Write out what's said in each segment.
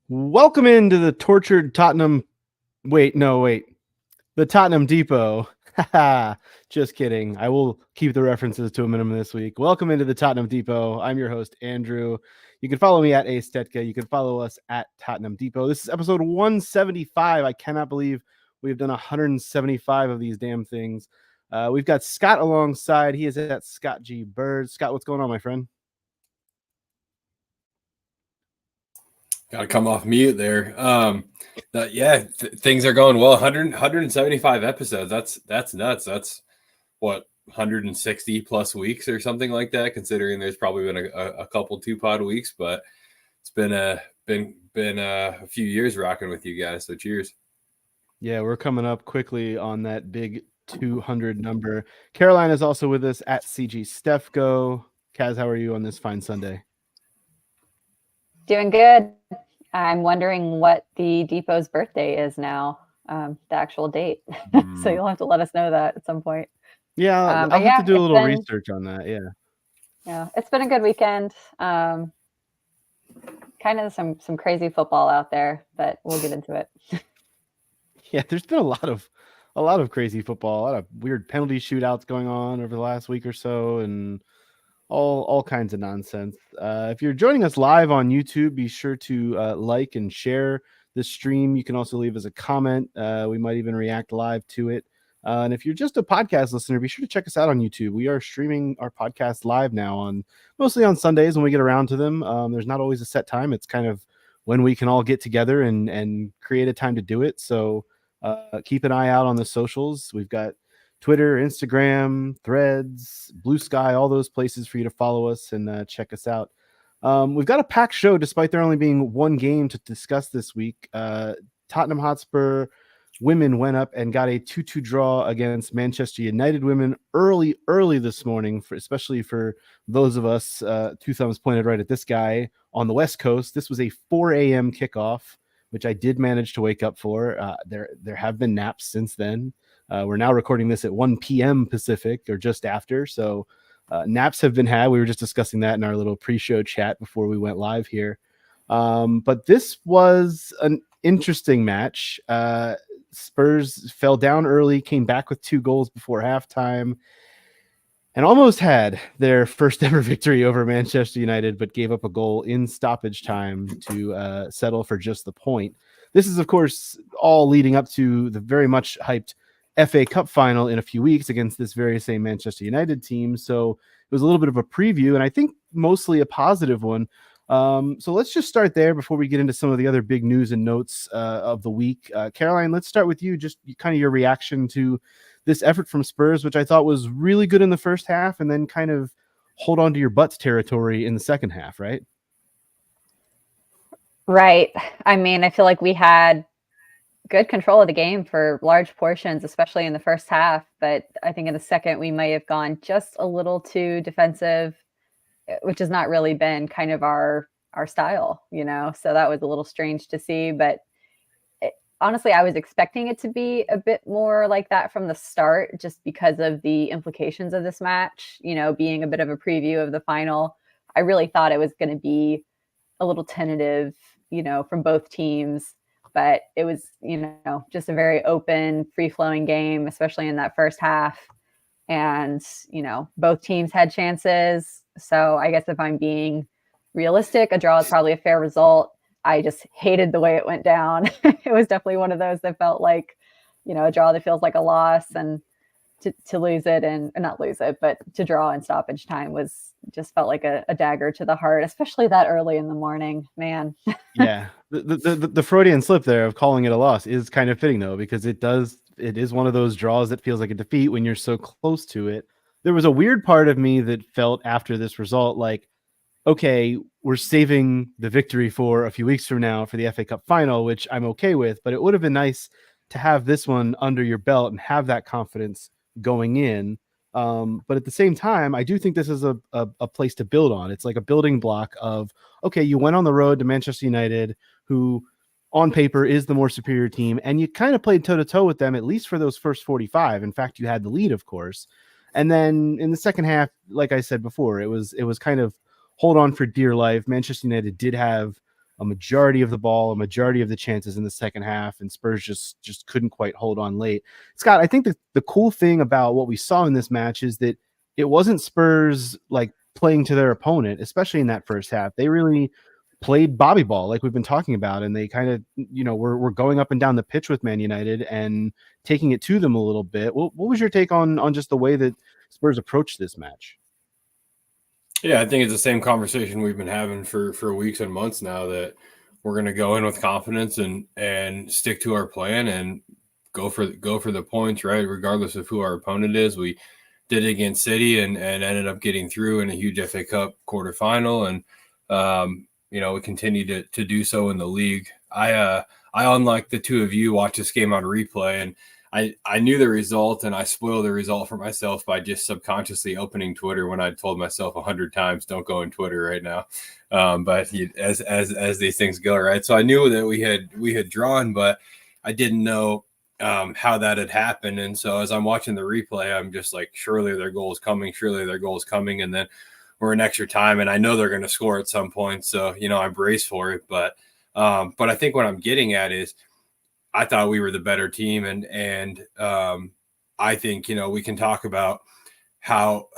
Welcome into the tortured Tottenham. Wait. The Tottenham Depot. Just kidding. I will keep the references to a minimum this week. Welcome into the Tottenham Depot. I'm your host, Andrew. You can follow me at Astetka. You can follow us at Tottenham Depot. This is episode 175. I cannot believe we've done 175 of these damn things. We've got Scott alongside. He is at Scott G. Bird. Scott, what's going on, my friend? Got to come off mute there. Things are going well. 175 episodes. That's nuts. That's what 160 plus weeks or something like that. Considering there's probably been a couple 2-pod weeks, but it's been a few years rocking with you guys. So cheers. Yeah, we're coming up quickly on that big 200 number. Caroline is also with us at CG Stefko. Kaz, how are you on this fine Sunday? Doing good. I'm wondering what the Depot's birthday is now, the actual date. So you'll have to let us know that at some point. Yeah, I'll have to do a little research on that. Yeah, it's been a good weekend. Kind of some crazy football out there, but we'll get into it. Yeah, there's been a lot of crazy football, a lot of weird penalty shootouts going on over the last week or so, and all kinds of nonsense. If you're joining us live on YouTube, be sure to like and share this stream. You can also leave us a comment. We might even react live to it. And if you're just a podcast listener, be sure to check us out on YouTube. We are streaming our podcast live now mostly on Sundays when we get around to them. There's not always a set time. It's kind of when we can all get together and create a time to do it. So keep an eye out on the socials. We've got Twitter, Instagram, Threads, Blue Sky, all those places for you to follow us and check us out. We've got a packed show despite there only being one game to discuss this week. Tottenham Hotspur women went up and got a 2-2 draw against Manchester United women early this morning, especially for those of us, two thumbs pointed right at this guy on the West Coast. This was a 4 a.m. kickoff, which I did manage to wake up for. There have been naps since then. We're now recording this at 1 p.m. Pacific or just after. So naps have been had. We were just discussing that in our little pre-show chat before we went live here. But this was an interesting match. Spurs fell down early, came back with 2 goals before halftime, and almost had their first ever victory over Manchester United, but gave up a goal in stoppage time to settle for just the point. This is, of course, all leading up to the very much hyped FA Cup final in a few weeks against this very same Manchester United team. So it was a little bit of a preview, and I think mostly a positive one. So let's just start there before we get into some of the other big news and notes of the week. Caroline, let's start with you. Just kind of your reaction to this effort from Spurs, which I thought was really good in the first half, and then kind of hold on to your butts territory in the second half, right? Right. I mean, I feel like we had good control of the game for large portions, especially in the first half. But I think in the second, we might have gone just a little too defensive, which has not really been kind of our style, So that was a little strange to see. But honestly, I was expecting it to be a bit more like that from the start, just because of the implications of this match, being a bit of a preview of the final. I really thought it was going to be a little tentative, from both teams. But it was, just a very open, free-flowing game, especially in that first half. And, both teams had chances. So I guess if I'm being realistic, a draw is probably a fair result. I just hated the way it went down. It was definitely one of those that felt like, a draw that feels like a loss. And to lose it and not lose it, but to draw in stoppage time just felt like a dagger to the heart, especially that early in the morning, man. Yeah. The Freudian slip there of calling it a loss is kind of fitting though, because it is one of those draws that feels like a defeat when you're so close to it. There was a weird part of me that felt after this result like, okay, we're saving the victory for a few weeks from now for the FA Cup final, which I'm okay with, but it would have been nice to have this one under your belt and have that confidence going in. But at the same time, I do think this is a place to build on. It's like a building block of, okay, you went on the road to Manchester United, who on paper is the more superior team, and you kind of played toe-to-toe with them, at least for those first 45. In fact, you had the lead, of course. And then in the second half, like I said before, it was kind of hold on for dear life. Manchester United did have a majority of the ball, a majority of the chances in the second half, and Spurs just couldn't quite hold on late. Scott, I think the cool thing about what we saw in this match is that it wasn't Spurs like playing to their opponent, especially in that first half. They really played Bobby ball like we've been talking about, and they kind of, were going up and down the pitch with Man United and taking it to them a little bit. What was your take on just the way that Spurs approached this match? Yeah, I think it's the same conversation we've been having for weeks and months now, that we're going to go in with confidence and stick to our plan and go for the points, right? Regardless of who our opponent is. We did it against City and ended up getting through in a huge FA Cup quarterfinal. And, we continue to do so in the league. I unlike the two of you, watched this game on replay, and I knew the result, and I spoiled the result for myself by just subconsciously opening Twitter when I told myself 100 times, don't go in Twitter right now. But as these things go, right? So I knew that we had drawn, but I didn't know how that had happened. And so as I'm watching the replay, I'm just like, surely their goal is coming. And then we're in extra time, and I know they're going to score at some point. So, I brace for it. But I think what I'm getting at is, I thought we were the better team, and I think we can talk about how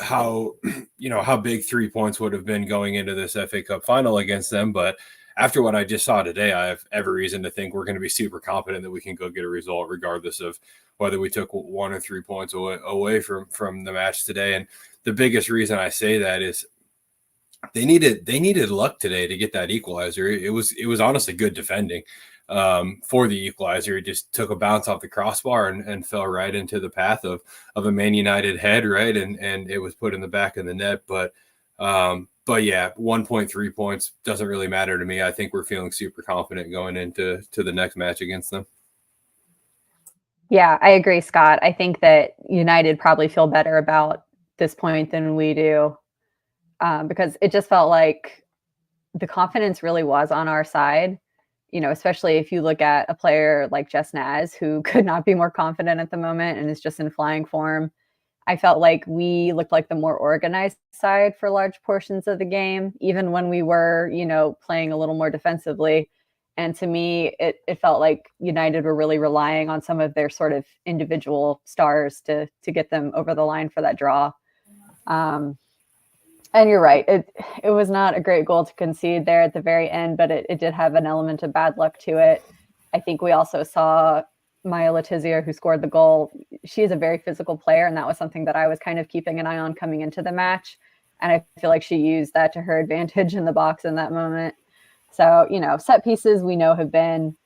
big 3 points would have been going into this FA Cup final against them. But after what I just saw today, I have every reason to think we're going to be super confident that we can go get a result, regardless of whether we took 1 or 3 points away from the match today. And the biggest reason I say that is they needed luck today to get that equalizer. It was honestly good defending. For the equalizer. It just took a bounce off the crossbar and fell right into the path of a Man United head, right? And it was put in the back of the net. But yeah, 1.3 points doesn't really matter to me. I think we're feeling super confident going into the next match against them. Yeah, I agree, Scott. I think that United probably feel better about this point than we do, because it just felt like the confidence really was on our side. Especially if you look at a player like Jess Naz, who could not be more confident at the moment and is just in flying form. I felt like we looked like the more organized side for large portions of the game, even when we were, playing a little more defensively. And to me, it felt like United were really relying on some of their sort of individual stars to get them over the line for that draw. And you're right. It was not a great goal to concede there at the very end, but it did have an element of bad luck to it. I think we also saw Maya Letizia, who scored the goal. She is a very physical player, and that was something that I was kind of keeping an eye on coming into the match. And I feel like she used that to her advantage in the box in that moment. So, set pieces we know have been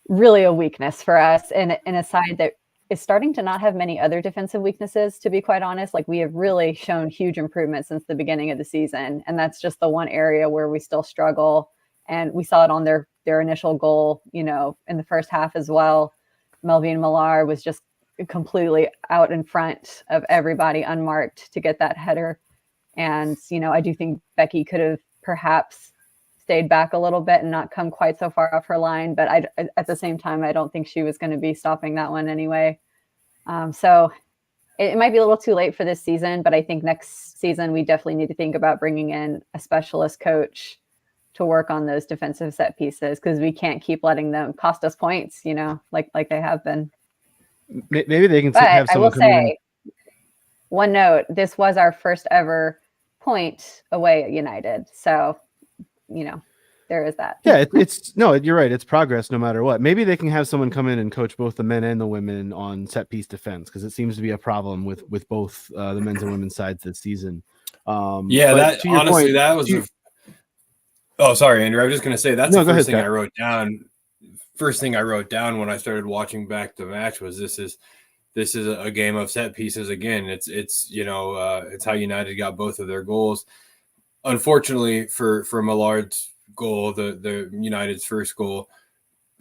really a weakness for us, and in a side that is starting to not have many other defensive weaknesses, to be quite honest. Like, we have really shown huge improvement since the beginning of the season. And that's just the one area where we still struggle. And we saw it on their initial goal, in the first half as well. Melvin Millar was just completely out in front of everybody, unmarked, to get that header. And, I do think Becky could have perhaps stayed back a little bit and not come quite so far off her line. But at the same time, I don't think she was going to be stopping that one anyway. So it might be a little too late for this season, but I think next season we definitely need to think about bringing in a specialist coach to work on those defensive set pieces, because we can't keep letting them cost us points, like they have been. Maybe they can but have someone come in. One note, this was our first ever point away at United. So, there is that. Yeah, you're right. It's progress no matter what. Maybe they can have someone come in and coach both the men and the women on set piece defense, because it seems to be a problem with both the men's and women's sides this season. That honestly, point, that was. Oh, sorry, Andrew. I was just going to say that's the first thing I wrote down. First thing I wrote down when I started watching back the match was this is a game of set pieces again. It's how United got both of their goals. Unfortunately for Millard's goal, the United's first goal,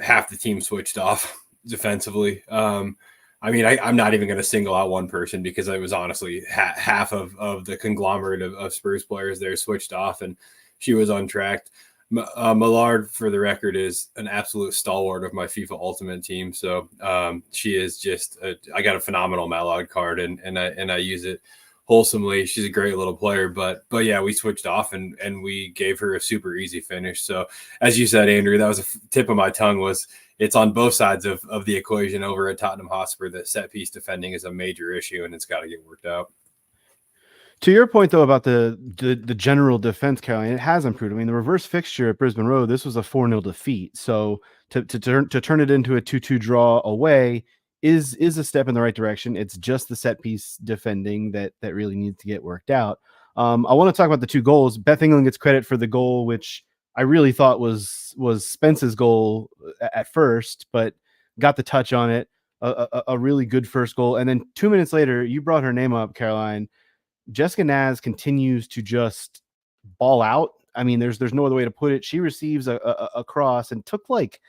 half the team switched off defensively. I'm not even going to single out one person, because it was honestly half of the conglomerate of Spurs players there switched off, and she was untracked. Millard, for the record, is an absolute stalwart of my FIFA Ultimate team. So she is just I got a phenomenal Mallard card, and I use it wholesomely. She's a great little player, but yeah, we switched off and we gave her a super easy finish. So as you said, Andrew, that was a tip of my tongue, was it's on both sides of the equation over at Tottenham Hotspur that set piece defending is a major issue and it's got to get worked out. To your point, though, about the general defense, Caroline, it has improved. I mean, the reverse fixture at Brisbane Road, this was a 4-0 defeat. So to turn it into a 2-2 draw away is a step in the right direction. It's just the set piece defending that really needs to get worked out. I want to talk about the 2 goals. Beth England gets credit for the goal, which I really thought was Spence's goal at first, but got the touch on it. A really good first goal. And then 2 minutes later, you brought her name up, Caroline. Jessica Naz continues to just ball out. I mean, there's no other way to put it. She receives a cross and took like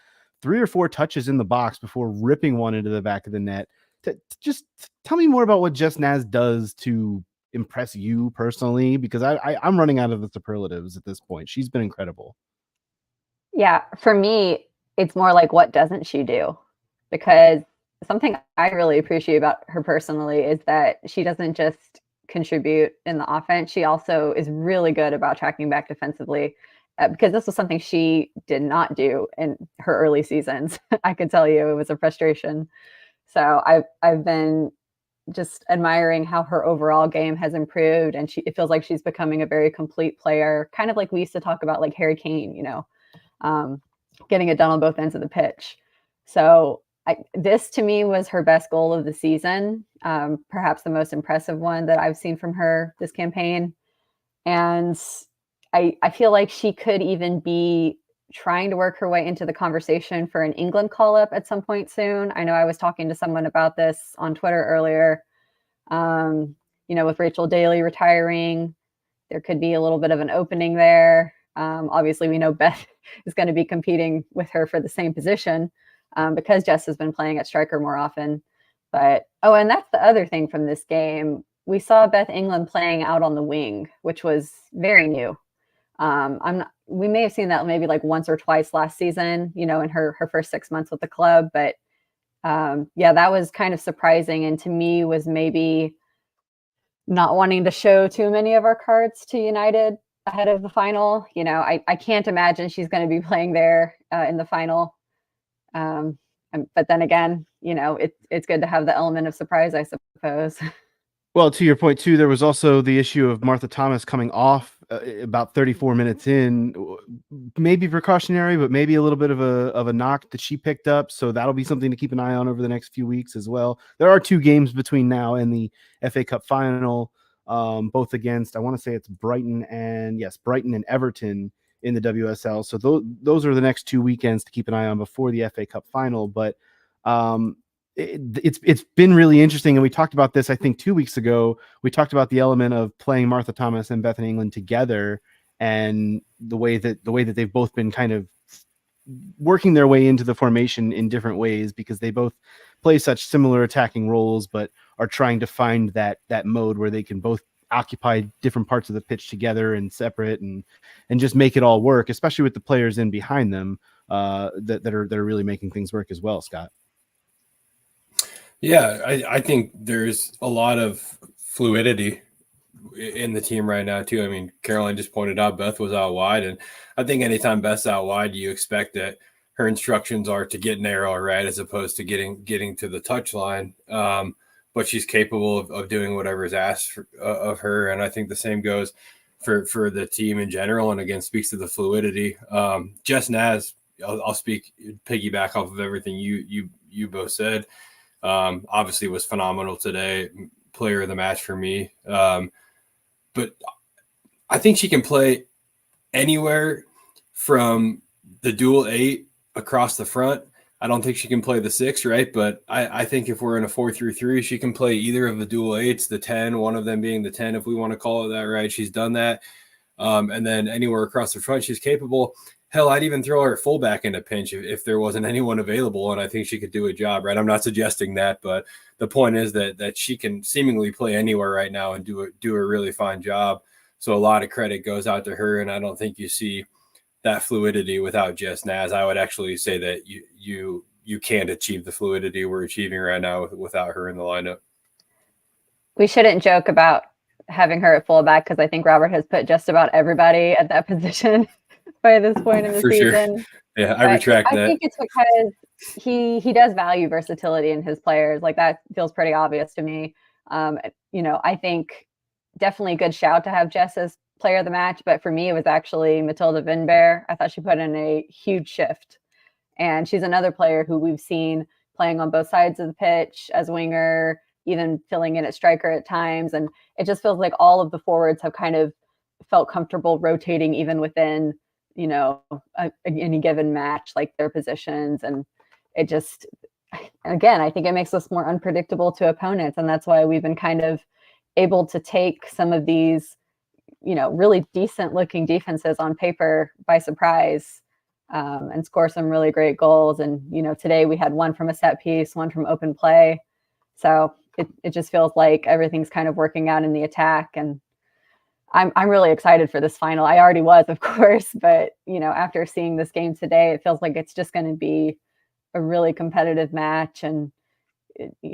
3 or 4 touches in the box before ripping one into the back of the net. Just tell me more about what Jess Naz does to impress you personally, because I'm running out of the superlatives at this point. She's been incredible. Yeah, for me, it's more like, what doesn't she do? Because something I really appreciate about her personally is that she doesn't just contribute in the offense. She also is really good about tracking back defensively, because this was something she did not do in her early seasons. I can tell you it was a frustration. So I've been just admiring how her overall game has improved, and it feels like she's becoming a very complete player, kind of like we used to talk about, like Harry Kane, getting it done on both ends of the pitch. So this to me was her best goal of the season, perhaps the most impressive one that I've seen from her this campaign. And I feel like she could even be trying to work her way into the conversation for an England call-up at some point soon. I know I was talking to someone about this on Twitter earlier. With Rachel Daly retiring, there could be a little bit of an opening there. Obviously, we know Beth is going to be competing with her for the same position, because Jess has been playing at striker more often. But, and that's the other thing from this game. We saw Beth England playing out on the wing, which was very new. We may have seen that maybe like once or twice last season, in her first 6 months with the club. But that was kind of surprising. And to me was maybe not wanting to show too many of our cards to United ahead of the final. I can't imagine she's going to be playing there in the final. But then again, it's good to have the element of surprise, I suppose. Well, to your point too, there was also the issue of Martha Thomas coming off about 34 minutes in, maybe precautionary, but maybe a little bit of a knock that she picked up. So that'll be something to keep an eye on over the next few weeks as well. There are 2 games between now and the FA Cup final, both against, I want to say it's Brighton and Everton in the WSL. So those are the next 2 weekends to keep an eye on before the FA Cup final. But it's been really interesting, and we talked about this I think 2 weeks ago. We talked about the element of playing Martha Thomas and Bethany England together, and the way that they've both been kind of working their way into the formation in different ways, because they both play such similar attacking roles, but are trying to find that mode where they can both occupy different parts of the pitch together and separate and just make it all work, especially with the players in behind them that are really making things work as well, Scott. Yeah, I think there's a lot of fluidity in the team right now too. I mean, Caroline just pointed out Beth was out wide, and I think anytime Beth's out wide, you expect that her instructions are to get narrow, right, as opposed to getting to the touchline. But she's capable of doing whatever is asked of her, and I think the same goes for the team in general. And again, speaks to the fluidity. Jess Naz, I'll piggyback off of everything you both said. Obviously was phenomenal today, player of the match for me. But I think she can play anywhere from the dual 8 across the front. I don't think she can play the 6, right? But I think if we're in a 4-3-3, she can play either of the dual 8s, the 10, one of them being the 10, if we want to call it that, right? She's done that. And then anywhere across the front, she's capable. Hell, I'd even throw her fullback in a pinch if there wasn't anyone available, and I think she could do a job, right? I'm not suggesting that, but the point is that she can seemingly play anywhere right now and do a really fine job. So a lot of credit goes out to her, and I don't think you see that fluidity without Jess Naz. I would actually say that you can't achieve the fluidity we're achieving right now without her in the lineup. We shouldn't joke about having her at fullback because I think Robert has put just about everybody at that position by this point in the For season. Sure. Yeah, I retract that. I think it's because he does value versatility in his players. Like that feels pretty obvious to me. I think definitely a good shout to have Jess as player of the match, but for me, it was actually Matilda Vinbear. I thought she put in a huge shift, and she's another player who we've seen playing on both sides of the pitch as winger, even filling in at striker at times. And it just feels like all of the forwards have kind of felt comfortable rotating even within, any given match, like their positions. And it just, again, I think it makes us more unpredictable to opponents. And that's why we've been kind of able to take some of these, really decent looking defenses on paper by surprise, and score some really great goals. And, today we had one from a set piece, one from open play. So it just feels like everything's kind of working out in the attack. And I'm really excited for this final. I already was, of course, but, after seeing this game today, it feels like it's just going to be a really competitive match, and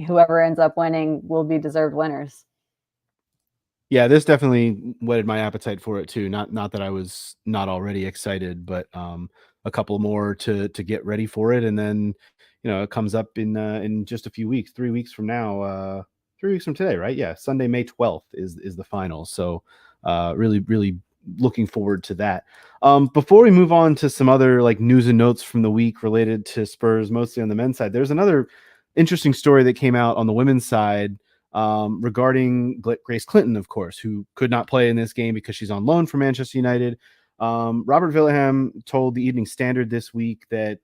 whoever ends up winning will be deserved winners. Yeah, this definitely whetted my appetite for it too. Not that I was not already excited, but a couple more to get ready for it, and then it comes up in just a few weeks, 3 weeks from now, 3 weeks from today, right? Yeah, Sunday, May 12th is the final. So really looking forward to that. Before we move on to some other like news and notes from the week related to Spurs, mostly on the men's side, there's another interesting story that came out on the women's side regarding Grace Clinton, of course, who could not play in this game because she's on loan from Manchester United. Robert Villeham told the Evening Standard this week that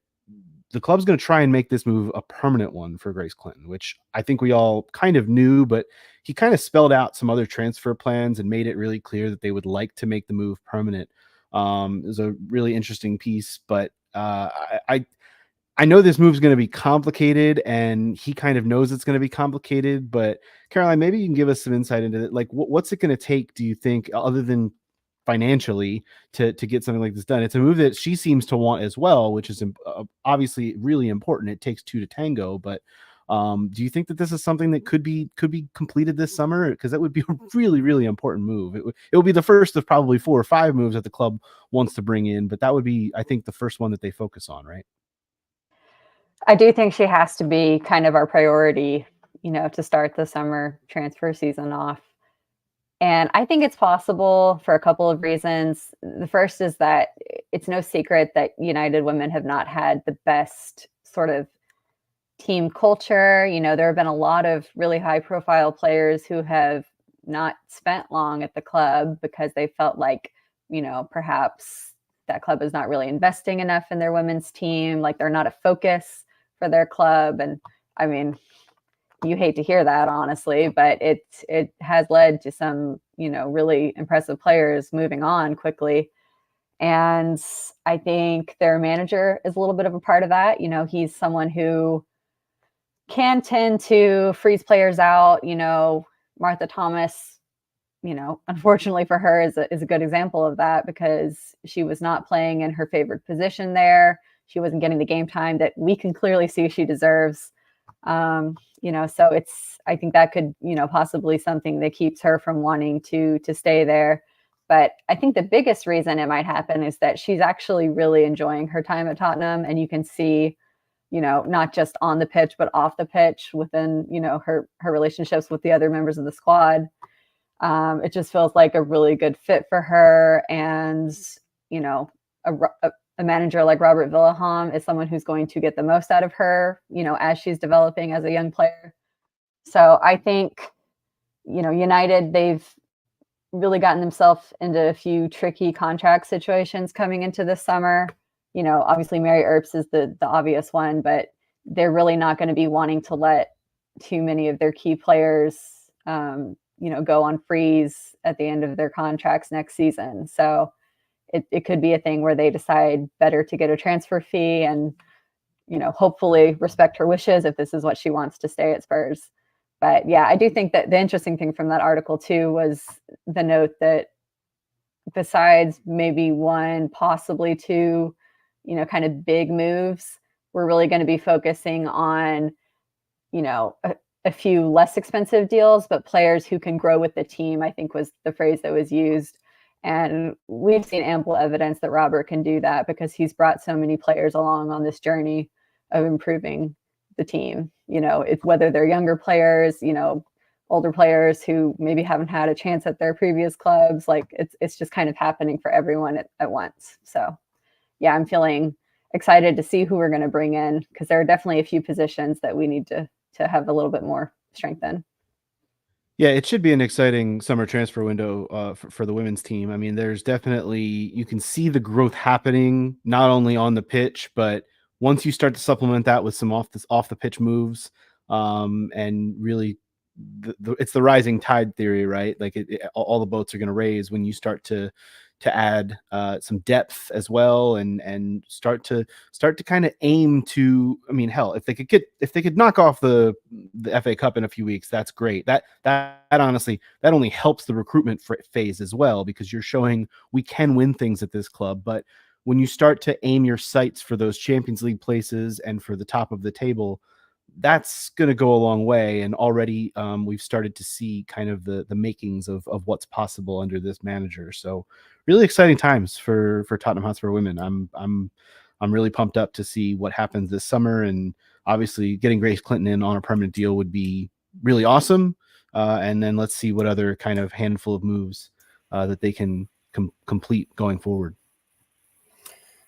the club's going to try and make this move a permanent one for Grace Clinton, which I think we all kind of knew, but he kind of spelled out some other transfer plans and made it really clear that they would like to make the move permanent. It was a really interesting piece, but I know this move is going to be complicated, and he kind of knows it's going to be complicated, but Caroline, maybe you can give us some insight into it. Like, what's it going to take, do you think, other than financially, to get something like this done? It's a move that she seems to want as well, which is obviously really important. It takes two to tango, but do you think that this is something that could be completed this summer? Because that would be a really, really important move. It will be the first of probably 4 or 5 moves that the club wants to bring in, but that would be, I think, the first one that they focus on, right? I do think she has to be kind of our priority, to start the summer transfer season off. And I think it's possible for a couple of reasons. The first is that it's no secret that United Women have not had the best sort of team culture. There have been a lot of really high profile players who have not spent long at the club because they felt like, perhaps that club is not really investing enough in their women's team. Like they're not a focus for their club. And I mean, you hate to hear that, honestly, but it has led to some, really impressive players moving on quickly. And I think their manager is a little bit of a part of that. He's someone who can tend to freeze players out. Martha Thomas, unfortunately for her is a good example of that, because she was not playing in her favorite position there. She wasn't getting the game time that we can clearly see she deserves. So I think that could, possibly something that keeps her from wanting to stay there. But I think the biggest reason it might happen is that she's actually really enjoying her time at Tottenham. And you can see, not just on the pitch, but off the pitch within, her relationships with the other members of the squad. It just feels like a really good fit for her. And, a manager like Robert Villeham is someone who's going to get the most out of her, as she's developing as a young player. So I think, United, they've really gotten themselves into a few tricky contract situations coming into this summer. Obviously Mary Earps is the obvious one, but they're really not going to be wanting to let too many of their key players, go on freeze at the end of their contracts next season. So it could be a thing where they decide better to get a transfer fee and, hopefully respect her wishes if this is what she wants to stay at Spurs. But yeah, I do think that the interesting thing from that article too was the note that besides maybe 1, possibly 2, kind of big moves, we're really going to be focusing on, a few less expensive deals, but players who can grow with the team, I think was the phrase that was used. And we've seen ample evidence that Robert can do that because he's brought so many players along on this journey of improving the team. It's whether they're younger players, older players who maybe haven't had a chance at their previous clubs. Like it's just kind of happening for everyone at once. So yeah, I'm feeling excited to see who we're going to bring in because there are definitely a few positions that we need to have a little bit more strength in. Yeah, it should be an exciting summer transfer window for the women's team. I mean, there's definitely, you can see the growth happening not only on the pitch, but once you start to supplement that with some off the pitch moves, and really, it's the rising tide theory, right? Like all the boats are going to raise when you start to add some depth as well, and start to kind of aim to. I mean, hell, if they could knock off the FA Cup in a few weeks, that's great. That honestly, that only helps the recruitment phase as well, because you're showing we can win things at this club. But when you start to aim your sights for those Champions League places and for the top of the table, that's going to go a long way. And already we've started to see kind of the makings of what's possible under this manager. So really exciting times for Tottenham Hotspur women. I'm really pumped up to see what happens this summer, and obviously getting Grace Clinton in on a permanent deal would be really awesome. And then let's see what other kind of handful of moves that they can complete going forward.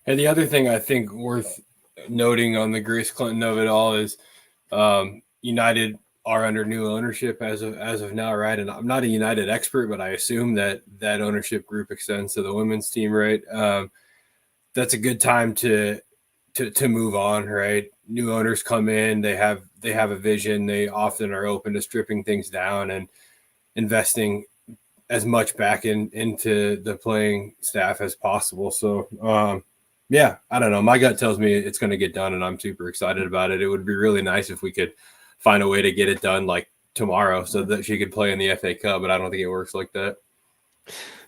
And the other thing I think worth noting on the Grace Clinton of it all is United are under new ownership as of now, right? And I'm not a United expert, but I assume that ownership group extends to the women's team, right? That's a good time to move on, right? New owners come in, they have a vision. They often are open to stripping things down and investing as much back into the playing staff as possible. So, yeah, I don't know. My gut tells me it's going to get done, and I'm super excited about it. It would be really nice if we could find a way to get it done like tomorrow so that she could play in the FA Cup, but I don't think it works like that.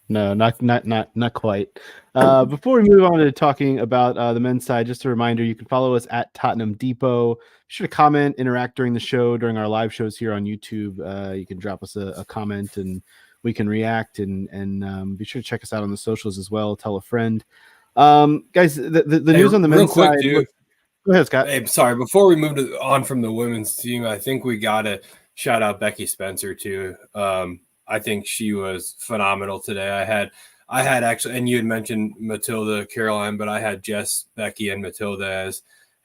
No, not quite. Before we move on to talking about the men's side, just a reminder, you can follow us at Tottenham Depot. Be sure to comment, interact during the show, during our live shows here on YouTube. You can drop us a comment and we can react, and be sure to check us out on the socials as well. Tell a friend. Guys, the news on the men's side. Go ahead, Scott. Hey, sorry. Before we move on from the women's team, I think we got to shout out Becky Spencer too. I think she was phenomenal today. I had actually, and you had mentioned Matilda Caroline, but I had Jess, Becky, and Matilda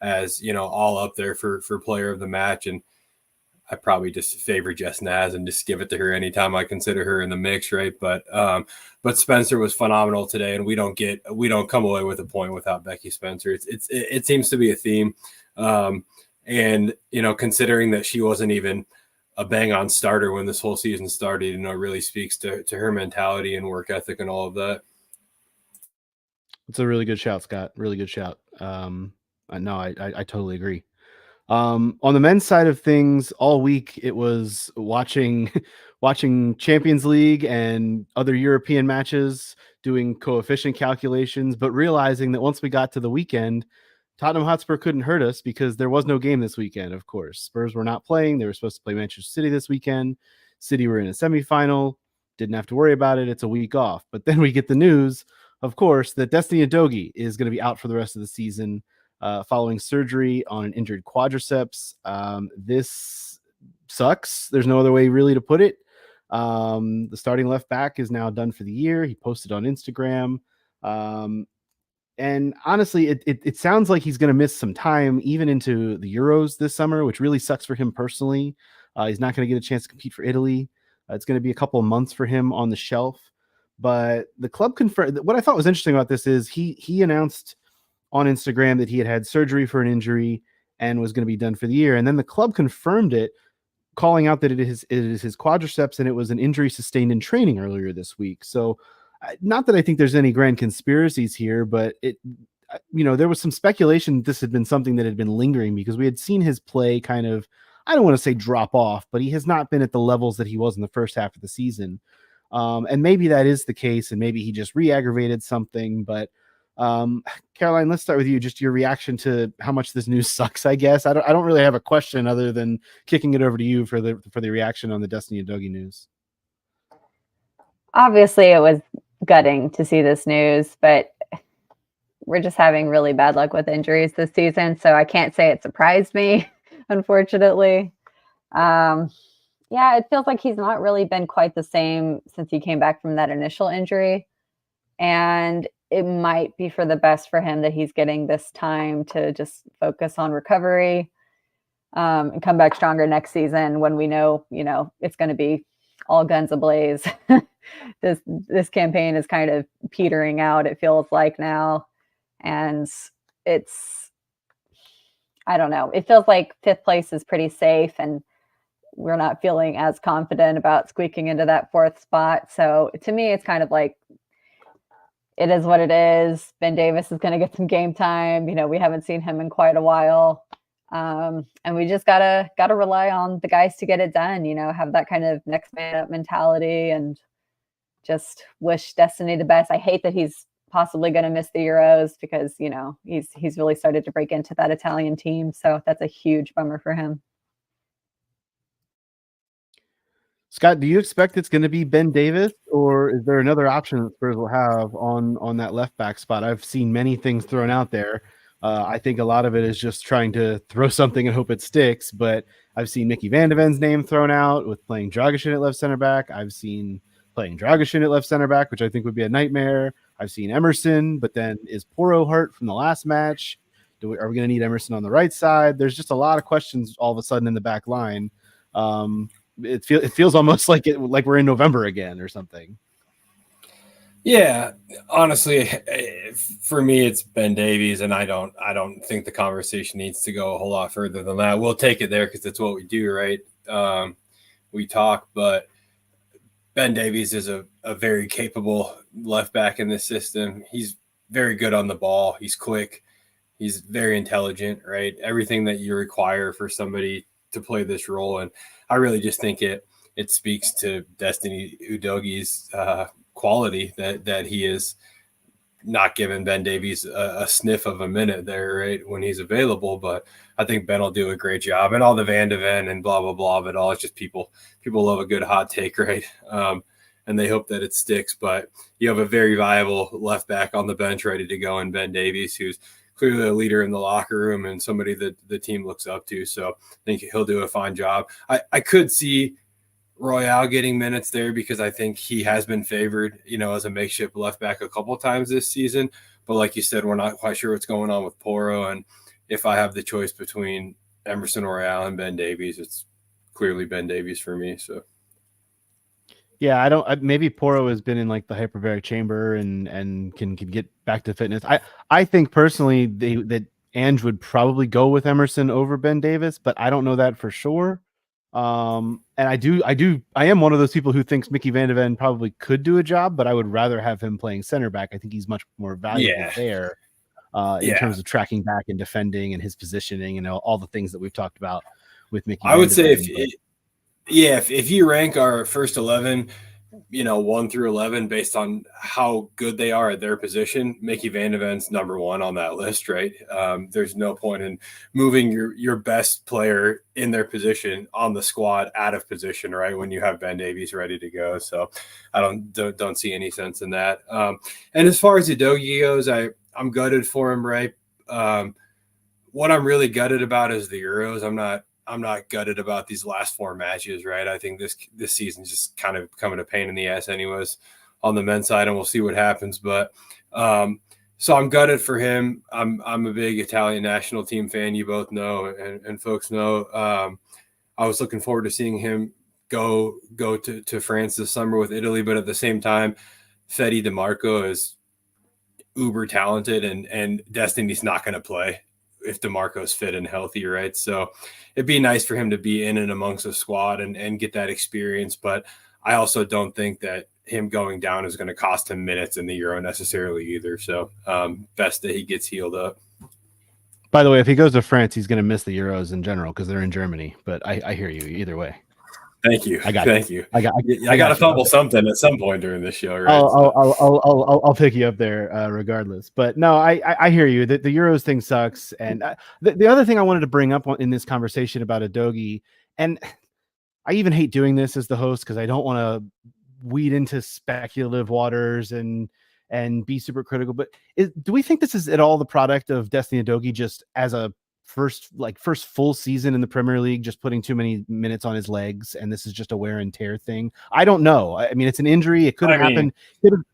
as all up there for player of the match, and I probably just favor Jess Naz and just give it to her anytime I consider her in the mix, right? But Spencer was phenomenal today, and we don't come away with a point without Becky Spencer. It seems to be a theme, and considering that she wasn't even a bang-on starter when this whole season started, really speaks to her mentality and work ethic and all of that. It's a really good shout, Scott. Really good shout. No, I totally agree. On the men's side of things, all week it was watching Champions League and other European matches, doing coefficient calculations, but realizing that once we got to the weekend, Tottenham Hotspur couldn't hurt us because there was no game this weekend. Of course, Spurs were not playing. They were supposed to play Manchester City this weekend. City were in a semifinal. Didn't have to worry about it. It's a week off. But then we get the news, of course, that Destiny Udogie is going to be out for the rest of the season, following surgery on an injured quadriceps. This sucks. There's no other way really to put it. The starting left back is now done for the year. He posted on Instagram. And honestly, it sounds like he's going to miss some time even into the Euros this summer, which really sucks for him personally. He's not going to get a chance to compete for Italy. It's going to be a couple of months for him on the shelf. But the club confirmed. What I thought was interesting about this is he announced on Instagram that he had surgery for an injury and was going to be done for the year. And then the club confirmed it, calling out that it is his quadriceps, and it was an injury sustained in training earlier this week. So not that I think there's any grand conspiracies here, but there was some speculation this had been something that had been lingering because we had seen his play kind of, I don't want to say drop off, but he has not been at the levels that he was in the first half of the season. And maybe that is the case, and maybe he just re-aggravated something, but Caroline, let's start with you. Just your reaction to how much this news sucks. I guess I don't really have a question other than kicking it over to you for the reaction on the Destiny Udogie news. Obviously, it was gutting to see this news, but we're just having really bad luck with injuries this season, so I can't say it surprised me, unfortunately. Yeah, it feels like he's not really been quite the same since he came back from that initial injury. And it might be for the best for him that he's getting this time to just focus on recovery, and come back stronger next season when we know, it's going to be all guns ablaze. This campaign is kind of petering out, it feels like now. And I don't know. It feels like 5th place is pretty safe, and we're not feeling as confident about squeaking into that 4th spot. So to me, it's kind of like, it is what it is. Ben Davis is going to get some game time. We haven't seen him in quite a while. And we just gotta rely on the guys to get it done, have that kind of next man up mentality, and just wish Destiny the best. I hate that he's possibly going to miss the Euros because, he's really started to break into that Italian team. So that's a huge bummer for him. Scott, do you expect it's going to be Ben Davis, or is there another option that Spurs will have on that left back spot? I've seen many things thrown out there. I think a lot of it is just trying to throw something and hope it sticks, but I've seen Mickey Van de Ven's name thrown out with playing Dragusin at left center back. I've seen playing Dragusin at left center back, which I think would be a nightmare. I've seen Emerson, but then is Porro hurt from the last match? Are we going to need Emerson on the right side? There's just a lot of questions all of a sudden in the back line. It feels almost like we're in November again or something. Yeah, honestly, for me, it's Ben Davies, and I don't think the conversation needs to go a whole lot further than that. We'll take it there because that's what we do, right? We talk, but Ben Davies is a very capable left back in this system. He's very good on the ball. He's quick. He's very intelligent, right? Everything that you require for somebody to play this role, and I really just think it speaks to Destiny Udogie's quality that he is not giving Ben Davies a sniff of a minute there, right, when he's available. But I think Ben will do a great job, and all the Van de Ven and blah blah blah of it all. It's just people love a good hot take, right? And they hope that it sticks. But you have a very viable left back on the bench ready to go in Ben Davies, who's clearly a leader in the locker room and somebody that the team looks up to. So I think he'll do a fine job. I could see Royale getting minutes there because I think he has been favored, as a makeshift left back a couple times this season. But like you said, we're not quite sure what's going on with Porro. And if I have the choice between Emerson Royale and Ben Davies, it's clearly Ben Davies for me. So. Yeah, maybe Porro has been in like the hyperbaric chamber and can get back to fitness. I think personally that Ange would probably go with Emerson over Ben Davis, but I don't know that for sure. And I am one of those people who thinks Mickey Van de Ven probably could do a job, but I would rather have him playing center back. I think he's much more valuable there in terms of tracking back and defending and his positioning and all the things that we've talked about with Mickey. I would say if you rank our first 11, 1 through 11 based on how good they are at their position, Mickey Van de Ven's number 1 on that list, right? There's no point in moving your best player in their position on the squad out of position, right, when you have Ben Davies ready to go. So I don't see any sense in that. And as far as Udogie goes, I'm gutted for him, right? What I'm really gutted about is the Euros. I'm not gutted about these last 4 matches, right? I think this season's just kind of becoming a pain in the ass anyways on the men's side, and we'll see what happens. But so I'm gutted for him. I'm a big Italian national team fan, you both know, and folks know. I was looking forward to seeing him go to France this summer with Italy, but at the same time, Fede DeMarco is uber talented, and Destiny's not going to play if DeMarco's fit and healthy, right? So it'd be nice for him to be in and amongst the squad and get that experience. But I also don't think that him going down is going to cost him minutes in the Euro necessarily either. So best that he gets healed up. By the way, if he goes to France, he's going to miss the Euros in general because they're in Germany. But I hear you either way. Thank you. I got Thank you. I got I got to you. fumble something at some point during this show, right? I'll pick you up there regardless. But no, I hear you. The Euros thing sucks. And the other thing I wanted to bring up in this conversation about Udogie, and I even hate doing this as the host because I don't want to weed into speculative waters and be super critical. But do we think this is at all the product of Destiny Udogie just as a first full season in the Premier League, just putting too many minutes on his legs, and this is just a wear and tear thing? I don't know. I mean, it's an injury. It could have happened.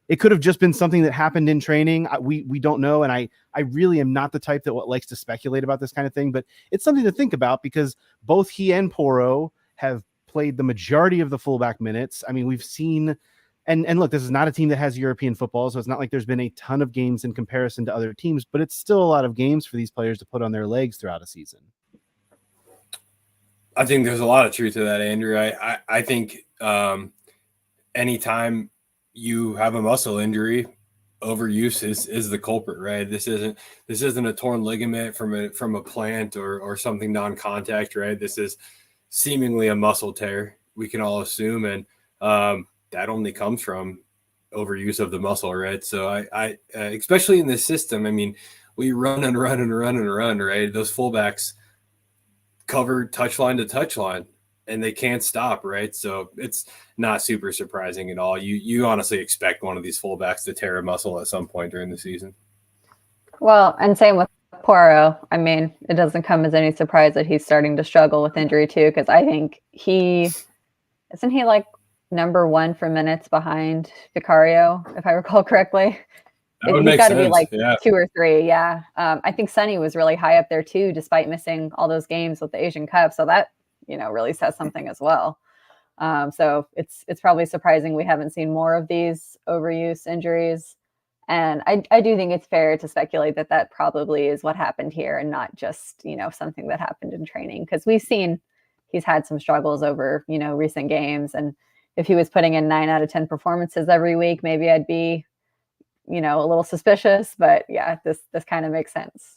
It could have just been something that happened in training. We don't know. And I really am not the type that likes to speculate about this kind of thing, but it's something to think about because both he and Porro have played the majority of the fullback minutes. I mean, we've seen, and look, this is not a team that has European football, so it's not like there's been a ton of games in comparison to other teams, but it's still a lot of games for these players to put on their legs throughout a season. I think there's a lot of truth to that, Andrew. I think anytime you have a muscle injury, overuse is the culprit, right? This isn't a torn ligament from a plant or something non-contact, right? This is seemingly a muscle tear, we can all assume, and that only comes from overuse of the muscle, right? So I especially in this system, I mean, we run and run and run and run, right? Those fullbacks cover touchline to touchline and they can't stop, right? So it's not super surprising at all. You honestly expect one of these fullbacks to tear a muscle at some point during the season. Well, and same with Porro. I mean, it doesn't come as any surprise that he's starting to struggle with injury too, because I think isn't he like number one for minutes behind Vicario, if I recall correctly. That would He's make got to be sense. like Yeah. 2 or 3. Yeah. I think Sonny was really high up there too, despite missing all those games with the Asian Cup. So that, really says something as well. So it's probably surprising we haven't seen more of these overuse injuries. And I do think it's fair to speculate that probably is what happened here and not just, something that happened in training. Because we've seen he's had some struggles over, recent games. And if he was putting in 9 out of 10 performances every week, maybe I'd be, a little suspicious. But yeah, this kind of makes sense.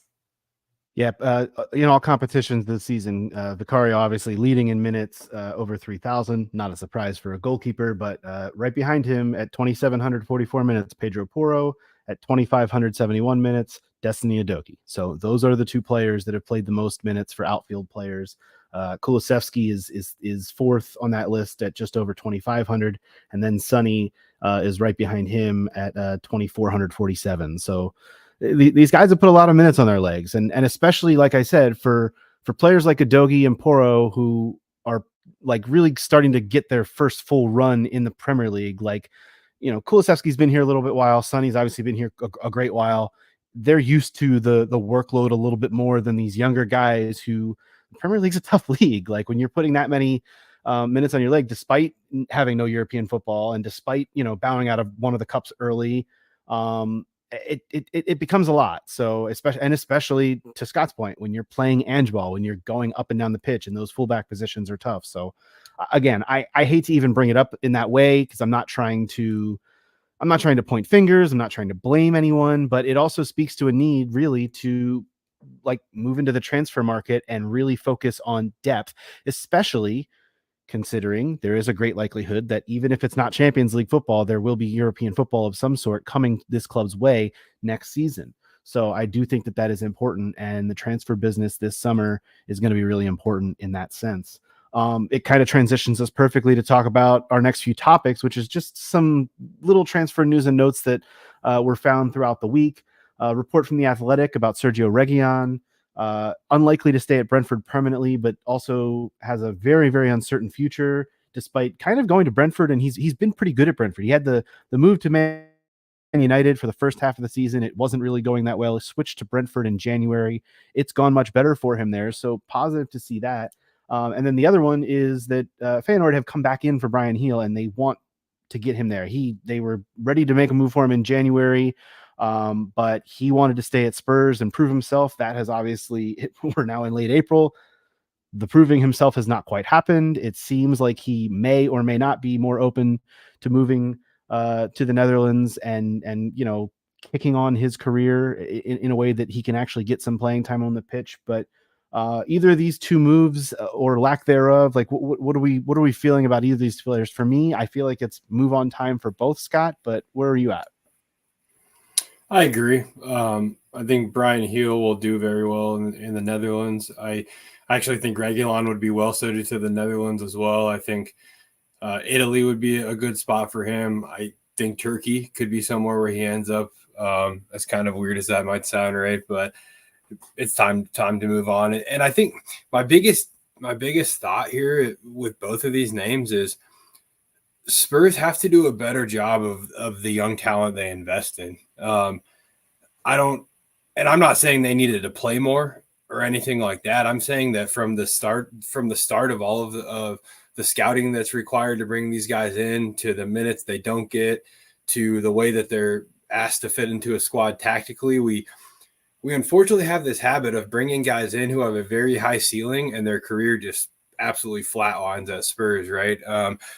Yep. All competitions this season, Vicario obviously leading in minutes, over 3,000. Not a surprise for a goalkeeper, but right behind him at 2,744 minutes, Pedro Porro. At 2,571 minutes, Destiny Udogie. So those are the two players that have played the most minutes for outfield players. Kulusevski is fourth on that list at just over 2,500, and then Sonny is right behind him at 2,447. So these guys have put a lot of minutes on their legs, and especially, like I said, for players like Udogie and Porro, who are like really starting to get their first full run in the Premier League. Like, Kulusevski's been here a little bit while. Sonny's obviously been here a great while. They're used to the workload a little bit more than these younger guys who the Premier League's a tough league. Like when you're putting that many minutes on your leg, despite having no European football and despite, bowing out of one of the cups early, it becomes a lot. So especially to Scott's point, when you're playing Ange ball, when you're going up and down the pitch and those fullback positions are tough. So again, I hate to even bring it up in that way because I'm not trying to point fingers. I'm not trying to blame anyone, but it also speaks to a need really to like move into the transfer market and really focus on depth, especially considering there is a great likelihood that even if it's not Champions League football, there will be European football of some sort coming this club's way next season. So I do think that is important, and the transfer business this summer is going to be really important in that sense. It kind of transitions us perfectly to talk about our next few topics, which is just some little transfer news and notes that were found throughout the week. A report from The Athletic about Sergio Reguilon, unlikely to stay at Brentford permanently, but also has a very, very uncertain future, despite kind of going to Brentford. And he's been pretty good at Brentford. He had the move to Man United for the first half of the season. It wasn't really going that well. He switched to Brentford in January. It's gone much better for him there. So positive to see that. And then the other one is that Feyenoord have come back in for Bryan Gil, and they want to get him there. They were ready to make a move for him in January, but he wanted to stay at Spurs and prove himself. That has obviously, we're now in late April. The proving himself has not quite happened. It seems like he may or may not be more open to moving to the Netherlands and kicking on his career in a way that he can actually get some playing time on the pitch. But either of these two moves or lack thereof? Like, what are we feeling about either of these players? For me, I feel like it's move on time for both, Scott. But where are you at? I agree. I think Brian Heel will do very well in the Netherlands. I actually think Reguilon would be well suited to the Netherlands as well. I think Italy would be a good spot for him. I think Turkey could be somewhere where he ends up. As kind of weird as that might sound, right? But it's time to move on. And I think my biggest thought here with both of these names is Spurs have to do a better job of the young talent they invest in. I'm not saying they needed to play more or anything like that. I'm saying that from the start of all of the scouting that's required to bring these guys in, to the minutes they don't get, to the way that they're asked to fit into a squad tactically, we unfortunately have this habit of bringing guys in who have a very high ceiling and their career just absolutely flatlines at Spurs, right?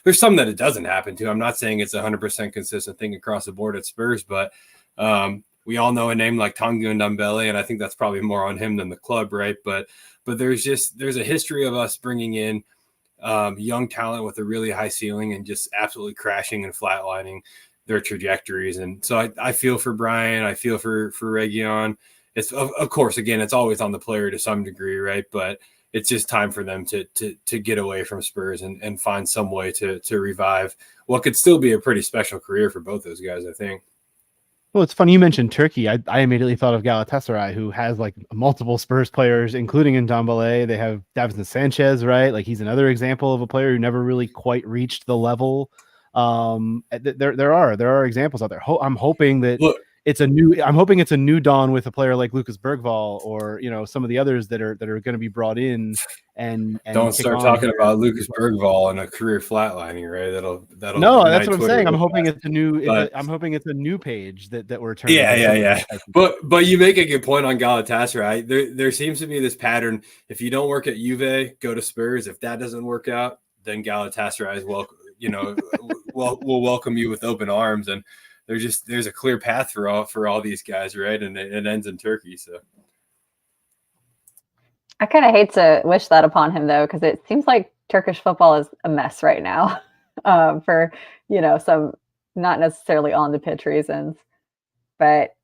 There's some that it doesn't happen to. I'm not saying it's 100% consistent thing across the board at Spurs, but we all know a name like Tanguy Ndombele, and I think that's probably more on him than the club, right? But there's a history of us bringing in young talent with a really high ceiling and just absolutely crashing and flatlining their trajectories. And so I feel for Brian. I feel for Reguilon. It's of course, again, it's always on the player to some degree, right? But it's just time for them to get away from Spurs and find some way to revive what could still be a pretty special career for both those guys, I think. Well, it's funny you mentioned Turkey. I immediately thought of Galatasaray, who has like multiple Spurs players, including Ndombele. They have Davinson Sanchez, right? Like he's another example of a player who never really quite reached the level. There are examples out there. I'm hoping that it's a new dawn with a player like Lucas Bergvall, or some of the others that are going to be brought in. And don't start talking about Lucas Bergvall and a career flatlining, right? That'll no, that's what I'm saying. I'm hoping it's a new. I'm hoping it's a new page that we're turning. Yeah. But you make a good point on Galatasaray. There seems to be this pattern. If you don't work at Juve, go to Spurs. If that doesn't work out, then Galatasaray is welcome. We'll welcome you with open arms, and there's a clear path for all these guys, right? And it ends in Turkey. So I kind of hate to wish that upon him, though, because it seems like Turkish football is a mess right now for some not necessarily on the pitch reasons. But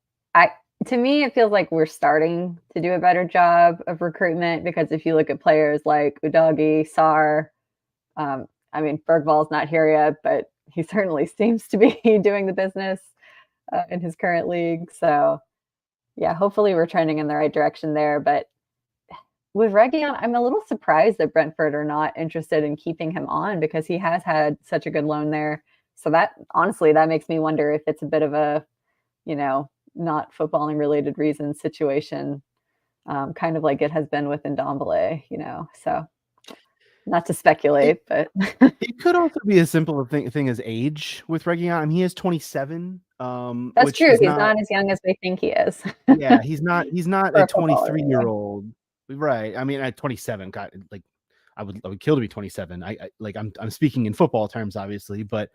to me, it feels like we're starting to do a better job of recruitment, because if you look at players like Udogie, Sarr, Bergvall's not here yet, but he certainly seems to be doing the business in his current league. So, yeah, hopefully we're trending in the right direction there. But with Reguilon, I'm a little surprised that Brentford are not interested in keeping him on, because he has had such a good loan there. So that makes me wonder if it's a bit of a, not footballing related reason situation, kind of like it has been with Ndombele, so. Not to speculate, but it could also be as simple a thing as age with Reguilon. He is 27. That's true. He's not as young as we think he is. Yeah, he's not a 23-year-old. Right. At 27, I would kill to be 27. I'm speaking in football terms, obviously, but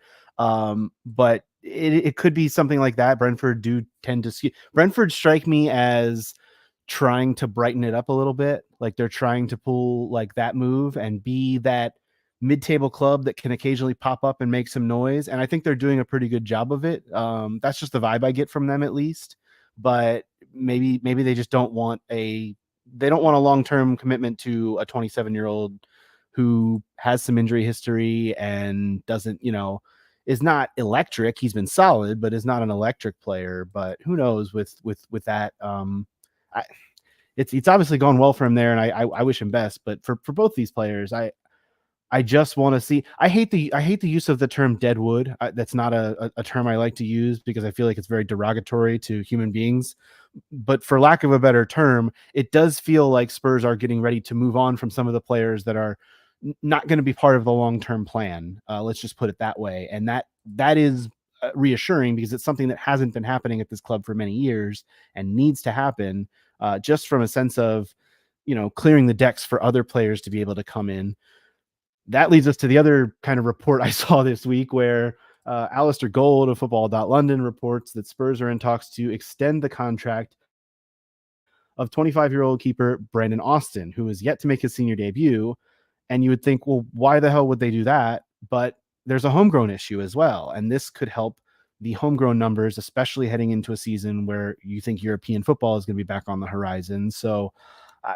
it could be something like that. Brentford do tend to see. Brentford strike me as trying to brighten it up a little bit. Like they're trying to pull like that move and be that mid-table club that can occasionally pop up and make some noise. And I think they're doing a pretty good job of it. That's just the vibe I get from them, at least. But maybe they just don't want a long-term commitment to a 27-year-old who has some injury history and doesn't, is not electric. He's been solid, but is not an electric player. But who knows with that, it's obviously gone well for him there, and I wish him best. But for both these players, I just want to see. I hate the use of the term deadwood. That's not a term I like to use, because I feel like it's very derogatory to human beings. But for lack of a better term, it does feel like Spurs are getting ready to move on from some of the players that are not going to be part of the long-term plan. Let's just put it that way. And that is reassuring, because it's something that hasn't been happening at this club for many years and needs to happen, just from a sense of, clearing the decks for other players to be able to come in. That leads us to the other kind of report I saw this week, where Alistair Gold of Football.London reports that Spurs are in talks to extend the contract of 25-year-old keeper Brandon Austin, who is yet to make his senior debut. And you would think, well, why the hell would they do that? But there's a homegrown issue as well. And this could help the homegrown numbers, especially heading into a season where you think European football is going to be back on the horizon. So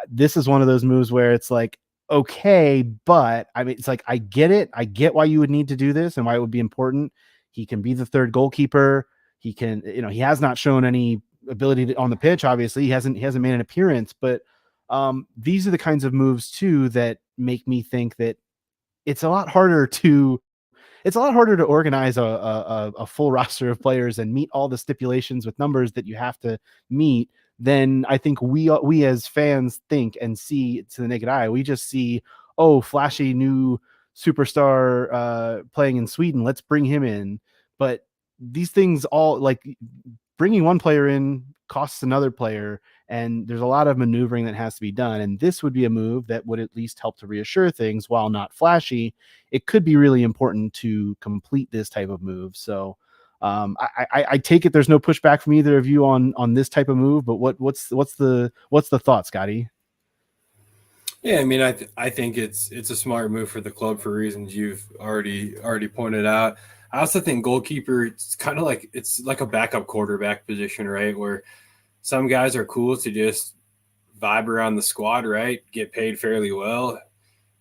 this is one of those moves where it's like, okay, but I mean, it's like, I get it. I get why you would need to do this and why it would be important. He can be the third goalkeeper. He can, he has not shown any ability on the pitch. Obviously he hasn't made an appearance, but these are the kinds of moves too that make me think that it's a lot harder to organize a full roster of players and meet all the stipulations with numbers that you have to meet than I think we as fans think and see to the naked eye. We just see, oh, flashy new superstar playing in Sweden, let's bring him in. But these things all, like, bringing one player in costs another player, and there's a lot of maneuvering that has to be done. And this would be a move that would at least help to reassure things. While not flashy, it could be really important to complete this type of move. So I take it there's no pushback from either of you on this type of move, but what's the thought, Scotty? Yeah, I mean, I think it's a smart move for the club for reasons you've already pointed out. I also think goalkeeper, it's kind of like, it's like a backup quarterback position, right? Where some guys are cool to just vibe around the squad, right? Get paid fairly well,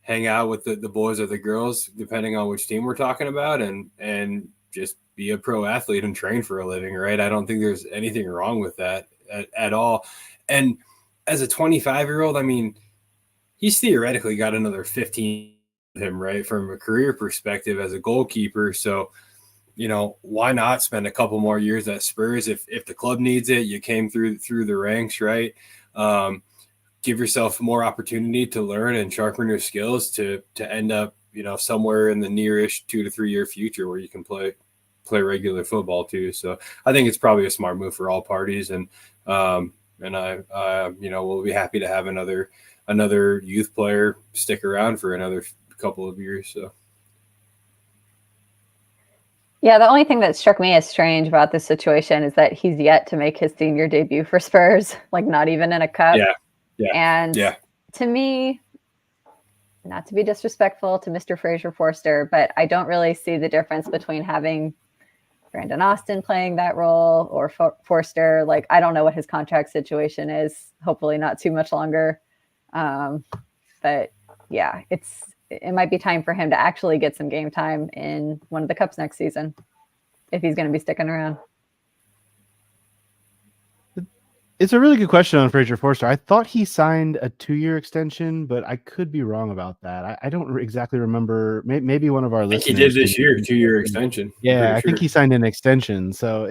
hang out with the boys or the girls, depending on which team we're talking about, and just be a pro athlete and train for a living, right? I don't think there's anything wrong with that at all. And as a 25-year-old, I mean, he's theoretically got another 15 him, right, from a career perspective as a goalkeeper. So, why not spend a couple more years at Spurs if the club needs it? You came through the ranks, right? Give yourself more opportunity to learn and sharpen your skills to end up, somewhere in the nearish 2 to 3 year future where you can play regular football too. So I think it's probably a smart move for all parties, and I we'll be happy to have another youth player stick around for another couple of years. So. Yeah, the only thing that struck me as strange about this situation is that he's yet to make his senior debut for Spurs, like not even in a cup. Yeah. And to me, not to be disrespectful to Mr. Fraser Forster, but I don't really see the difference between having Brandon Austin playing that role or Forster. Like, I don't know what his contract situation is. Hopefully not too much longer. But yeah, it might be time for him to actually get some game time in one of the cups next season if he's going to be sticking around. It's a really good question on Fraser Forster. I thought he signed a 2-year extension, but I could be wrong about that. I don't exactly remember. Maybe one of our listeners. He did this year, 2-year extension. Yeah, I think he signed an extension. So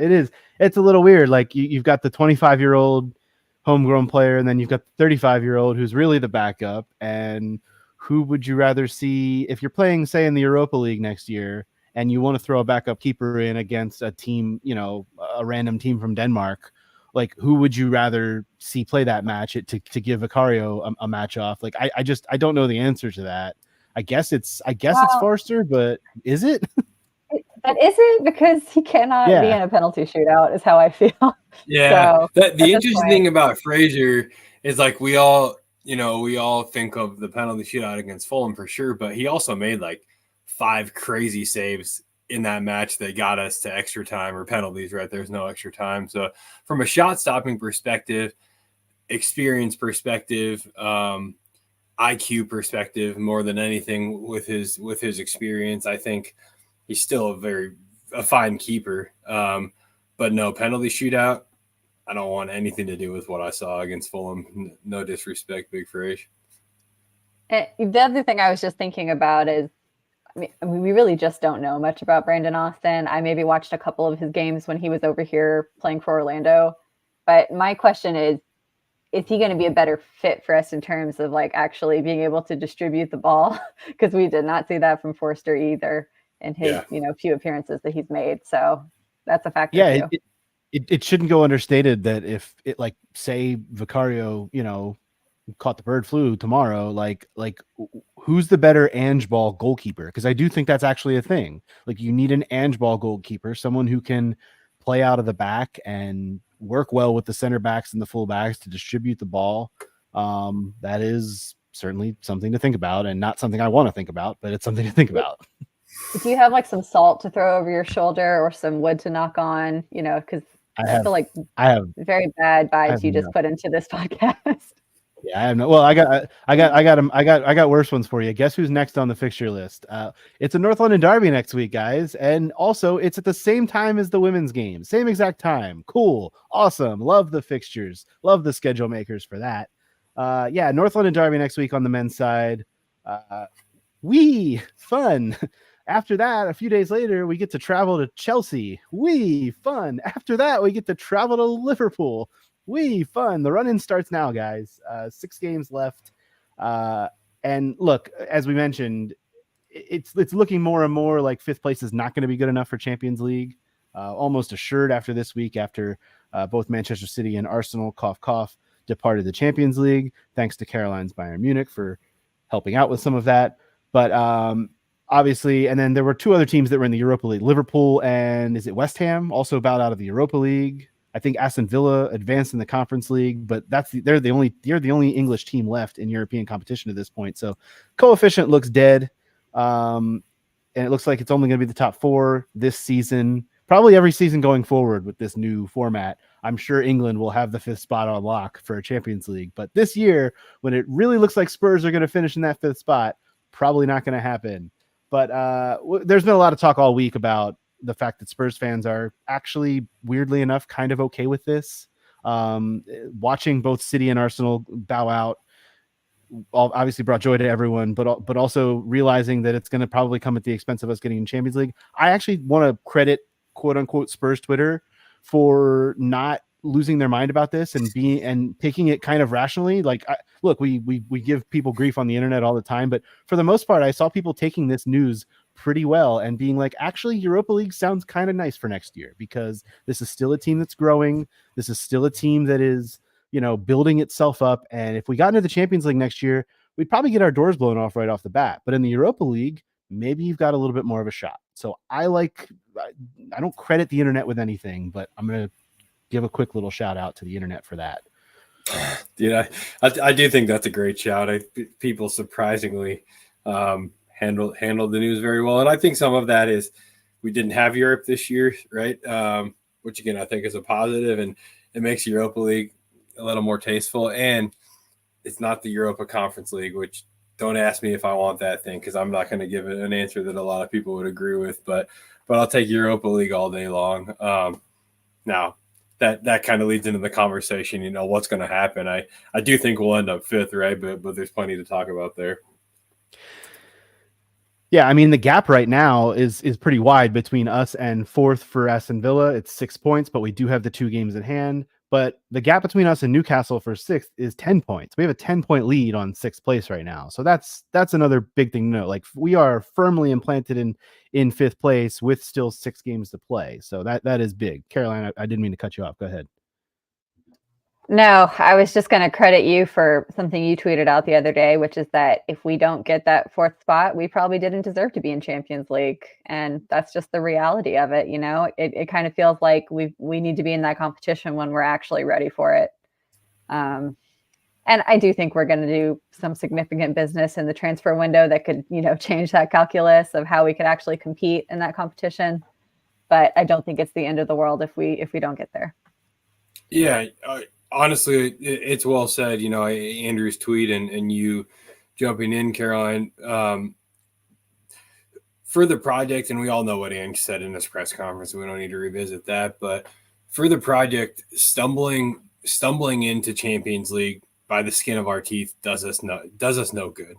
it's a little weird. Like you've got the 25-year-old homegrown player, and then you've got the 35-year-old who's really the backup. And who would you rather see if you're playing, say, in the Europa League next year, and you want to throw a backup keeper in against a team, a random team from Denmark? Like, who would you rather see play that match to give Vicario a match off? Like, I don't know the answer to that. I guess it's Forster, but is it? But is it? Because he cannot be in a penalty shootout, is how I feel. Yeah. So, the interesting thing about Fraser is, like, we all think of the penalty shootout against Fulham for sure, but he also made like 5 crazy saves in that match that got us to extra time or penalties, right? There's no extra time. So from a shot stopping perspective, experience perspective, IQ perspective, more than anything with his experience, I think he's still a fine keeper. But no, penalty shootout, I don't want anything to do with what I saw against Fulham. No disrespect, Big Fresh. The other thing I was just thinking about is, I mean, we really just don't know much about Brandon Austin. I maybe watched a couple of his games when he was over here playing for Orlando. But my question is he going to be a better fit for us in terms of like actually being able to distribute the ball? Because we did not see that from Forster either in his few appearances that he's made. So that's a factor. Yeah, it shouldn't go understated that if it, like, say Vicario, caught the bird flu tomorrow, like who's the better Ange ball goalkeeper? Because I do think that's actually a thing. Like, you need an Ange ball goalkeeper, someone who can play out of the back and work well with the center backs and the full backs to distribute the ball. That is certainly something to think about, and not something I want to think about, but it's something to think about. Do you have like some salt to throw over your shoulder or some wood to knock on? You know, because I feel like I have very bad vibes you just put into this podcast. Yeah, I have no. Well, I got worse ones for you. Guess who's next on the fixture list? It's a North London derby next week, guys, and also it's at the same time as the women's game, same exact time. Cool, awesome, love the fixtures, love the schedule makers for that. Yeah, North London derby next week on the men's side. Fun. After that, a few days later, we get to travel to Chelsea. Fun. After that, we get to travel to Liverpool. Fun. The run-in starts now, guys. 6 games left. And look, as we mentioned, it's looking more and more like 5th place is not going to be good enough for Champions League. Almost assured after this week, after both Manchester City and Arsenal, cough, cough, departed the Champions League, thanks to Caroline's Bayern Munich for helping out with some of that. But obviously, and then there were 2 other teams that were in the Europa League. Liverpool and is it West Ham also bowed out of the Europa League. I think Aston Villa advanced in the Conference League, but they're the only English team left in European competition at this point. So coefficient looks dead, and it looks like it's only going to be the top 4 this season. Probably every season going forward with this new format. I'm sure England will have the 5th spot on lock for a Champions League, but this year, when it really looks like Spurs are going to finish in that 5th spot, probably not going to happen. But there's been a lot of talk all week about the fact that Spurs fans are actually, weirdly enough, kind of okay with this. Watching both City and Arsenal bow out obviously brought joy to everyone, but also realizing that it's going to probably come at the expense of us getting in Champions League. I actually want to credit quote unquote Spurs Twitter for not losing their mind about this and taking it kind of rationally. Like, look, we give people grief on the internet all the time, but for the most part, I saw people taking this news pretty well and being like, actually, Europa League sounds kind of nice for next year, because this is still a team that's growing. This is still a team that is, building itself up. And if we got into the Champions League next year, we'd probably get our doors blown off right off the bat. But in the Europa League, maybe you've got a little bit more of a shot. So I don't credit the internet with anything, but I'm going to give a quick little shout out to the internet for that. Yeah, I do think that's a great shout. People surprisingly handled the news very well, and I think some of that is we didn't have Europe this year, right? Which again I think is a positive, and it makes Europa League a little more tasteful. And it's not the Europa Conference League, which don't ask me if I want that thing, because I'm not going to give it an answer that a lot of people would agree with. But I'll take Europa League all day long. Now. That kind of leads into the conversation, what's going to happen. I do think we'll end up 5th, right? But there's plenty to talk about there. Yeah, I mean, the gap right now is pretty wide between us and 4th for Aston Villa. It's 6 points, but we do have the 2 games at hand. But the gap between us and Newcastle for 6th is 10 points. We have a 10-point lead on 6th place right now. So that's another big thing to know. Like, we are firmly implanted in 5th place with still 6 games to play. So that is big. Caroline, I didn't mean to cut you off. Go ahead. No, I was just going to credit you for something you tweeted out the other day, which is that if we don't get that 4th spot, we probably didn't deserve to be in Champions League. And that's just the reality of it. It kind of feels like we need to be in that competition when we're actually ready for it. And I do think we're going to do some significant business in the transfer window that could, change that calculus of how we could actually compete in that competition. But I don't think it's the end of the world if we don't get there. Yeah. Honestly, it's well said. Andrew's tweet and you jumping in, Caroline, for the project, and we all know what Andrew said in this press conference, so we don't need to revisit that. But for the project, stumbling into Champions League by the skin of our teeth does us no good.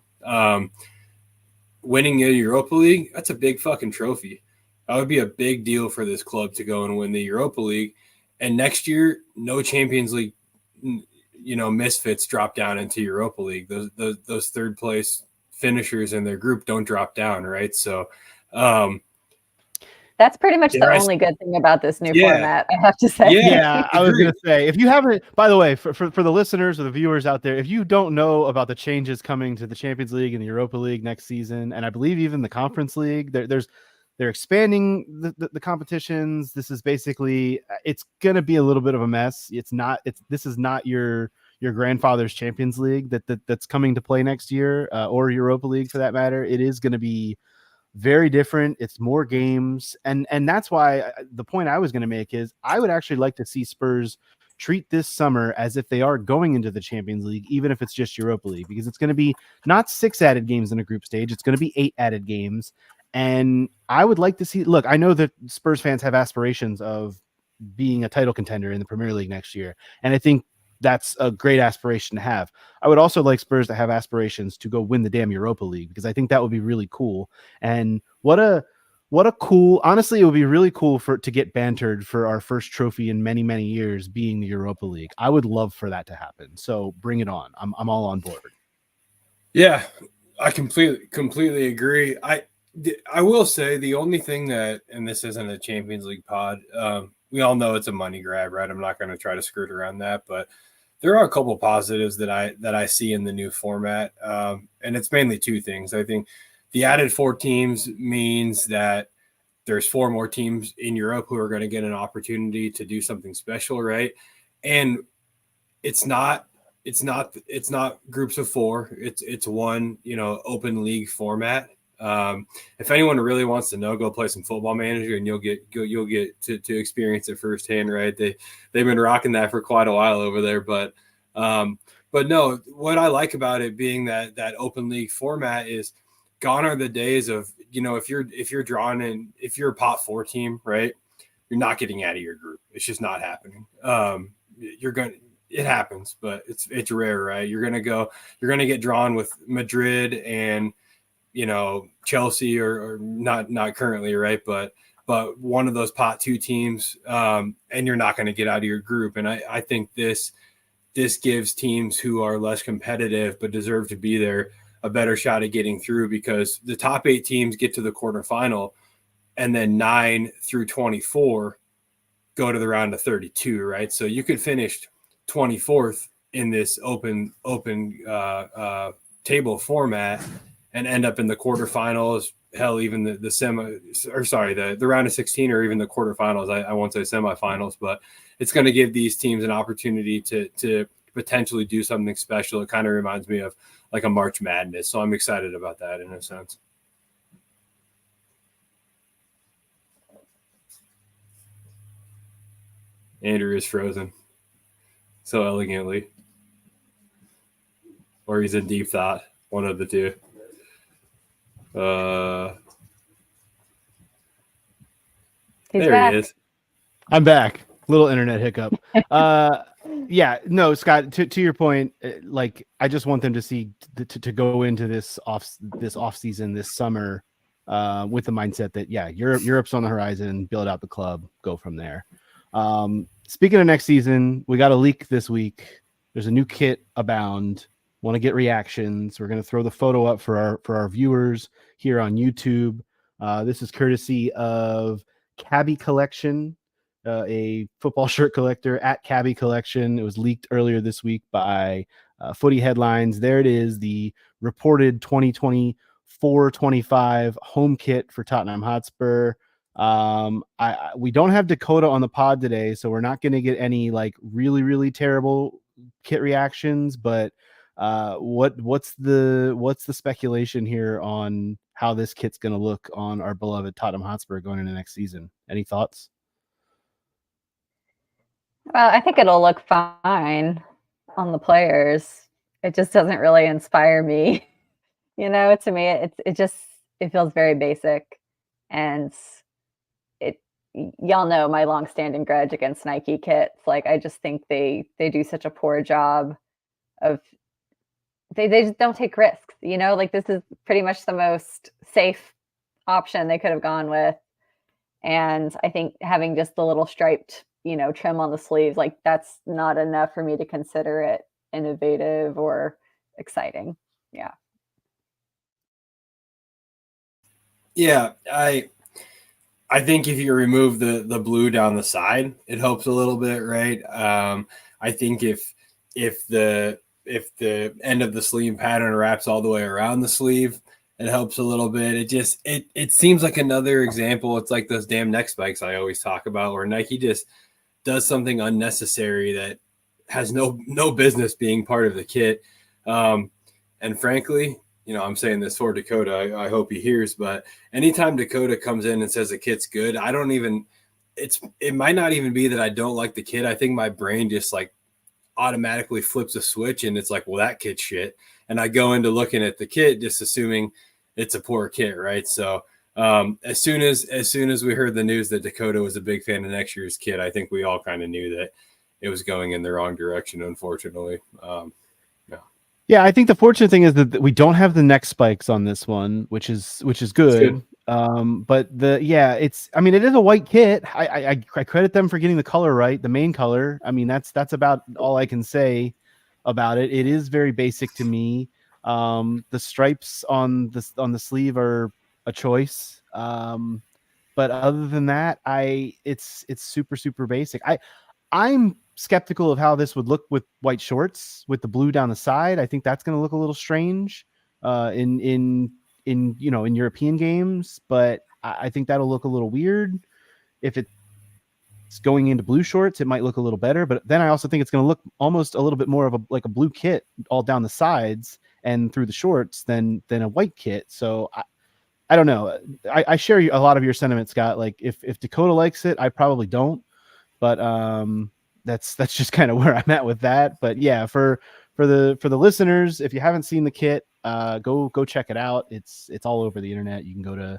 Winning a Europa League, that's a big fucking trophy. That would be a big deal for this club to go and win the Europa League. And next year, no Champions League, misfits drop down into Europa League. Those 3rd place finishers in their group don't drop down, right? So that's pretty much the only good thing about this new format, I have to say. Yeah, I was going to say, if you haven't, by the way, for the listeners or the viewers out there, if you don't know about the changes coming to the Champions League and the Europa League next season, and I believe even the Conference League, there's they're expanding the competitions. This is basically, it's going to be a little bit of a mess. This is not your grandfather's Champions League that's coming to play next year, or Europa League for that matter. It is going to be very different. It's more games. And that's why the point I was going to make is I would actually like to see Spurs treat this summer as if they are going into the Champions League, even if it's just Europa League, because it's going to be not 6 added games in a group stage. It's going to be 8 added games. And I would like to see, look, I know that Spurs fans have aspirations of being a title contender in the Premier League next year. And I think that's a great aspiration to have. I would also like Spurs to have aspirations to go win the damn Europa League, because I think that would be really cool. And what a cool, honestly, it would be really cool to get bantered for our first trophy in many, many years being the Europa League. I would love for that to happen. So bring it on. I'm all on board. Yeah, I completely agree. I will say the only thing that, and this isn't a Champions League pod, we all know it's a money grab, right? I'm not going to try to skirt around that, but there are a couple positives that I see in the new format, and it's mainly 2 things. I think the added 4 teams means that there's 4 more teams in Europe who are going to get an opportunity to do something special, right? And it's not groups of 4. It's one, open league format. If anyone really wants to know, go play some Football Manager and you'll get to experience it firsthand, right? They've been rocking that for quite a while over there, but no, what I like about it being that open league format is gone are the days of, if you're drawn in, if you're a pot 4 team, right, you're not getting out of your group. It's just not happening. It happens, but it's rare, right? You're going to get drawn with Madrid and, Chelsea or not currently, right? But one of those pot 2 teams, and you're not going to get out of your group. And I think this gives teams who are less competitive but deserve to be there a better shot at getting through, because the top 8 teams get to the quarterfinal, and then 9 through 24 go to the round of 32, right? So you could finish 24th in this open table format and end up in the quarterfinals, hell, even the round of 16 or even the quarterfinals. I won't say semifinals, but it's going to give these teams an opportunity to potentially do something special. It kind of reminds me of like a March Madness. So I'm excited about that in a sense. Andrew is frozen so elegantly, or he's in deep thought, one of the 2. He's there back. he is. I'm back. Little internet hiccup. Yeah, no, Scott, to your point, like I just want them to see to go into this off season this summer with the mindset that Europe's on the horizon, build out the club, go from there. Speaking of next season, we got a leak this week. There's a new kit abound. Want to get reactions? We're going to throw the photo up for our viewers here on YouTube. This is courtesy of Cabby Collection, a football shirt collector at Cabby Collection. It was leaked earlier this week by Footy Headlines. There it is, the reported 2024-25 home kit for Tottenham Hotspur. We don't have Dakota on the pod today, so we're not going to get any like really, really terrible kit reactions, but what's the speculation here on how this kit's going to look on our beloved Tottenham Hotspur going into next season? Any thoughts? Well, I think it'll look fine on the players. It just doesn't really inspire me. To me, it feels very basic, and y'all know my longstanding grudge against Nike kits. Like, I just think they do such a poor job of they just don't take risks. Like, this is pretty much the most safe option they could have gone with, and I think having just the little striped trim on the sleeves, like that's not enough for me to consider it innovative or exciting. Yeah, I think if you remove the blue down the side, it helps a little bit, right? I think if the end of the sleeve pattern wraps all the way around the sleeve, It helps a little bit. It seems like another example. It's like those damn neck spikes I always talk about, where Nike just does something unnecessary that has no business being part of the kit. And frankly, I'm saying this for Dakota. I hope he hears, but anytime Dakota comes in and says the kit's good, it might not even be that I don't like the kit. I think my brain just like automatically flips a switch and it's like, well, that kit's shit. And I go into looking at the kit, just assuming it's a poor kit. Right. So as soon as we heard the news that Dakota was a big fan of next year's kit, I think we all kind of knew that it was going in the wrong direction, unfortunately. Yeah, I think the fortunate thing is that we don't have the neck spikes on this one, which is good. But it is a white kit. I credit them for getting the color right, the main color. I mean, that's about all I can say about it. It is very basic to me. The stripes on the sleeve are a choice. But other than that, it's super, super basic. I'm skeptical of how this would look with white shorts with the blue down the side. I think that's going to look a little strange in European games, but I think that'll look a little weird. If it's going into blue shorts, it might look a little better, but then I also think it's going to look almost a little bit more of a blue kit all down the sides and through the shorts than a white kit. So I don't know. I share a lot of your sentiment, Scott. Like if Dakota likes it, I probably don't, but that's just kind of where I'm at with that. But yeah, for the listeners, if you haven't seen the kit, go check it out. It's all over the internet. You can go to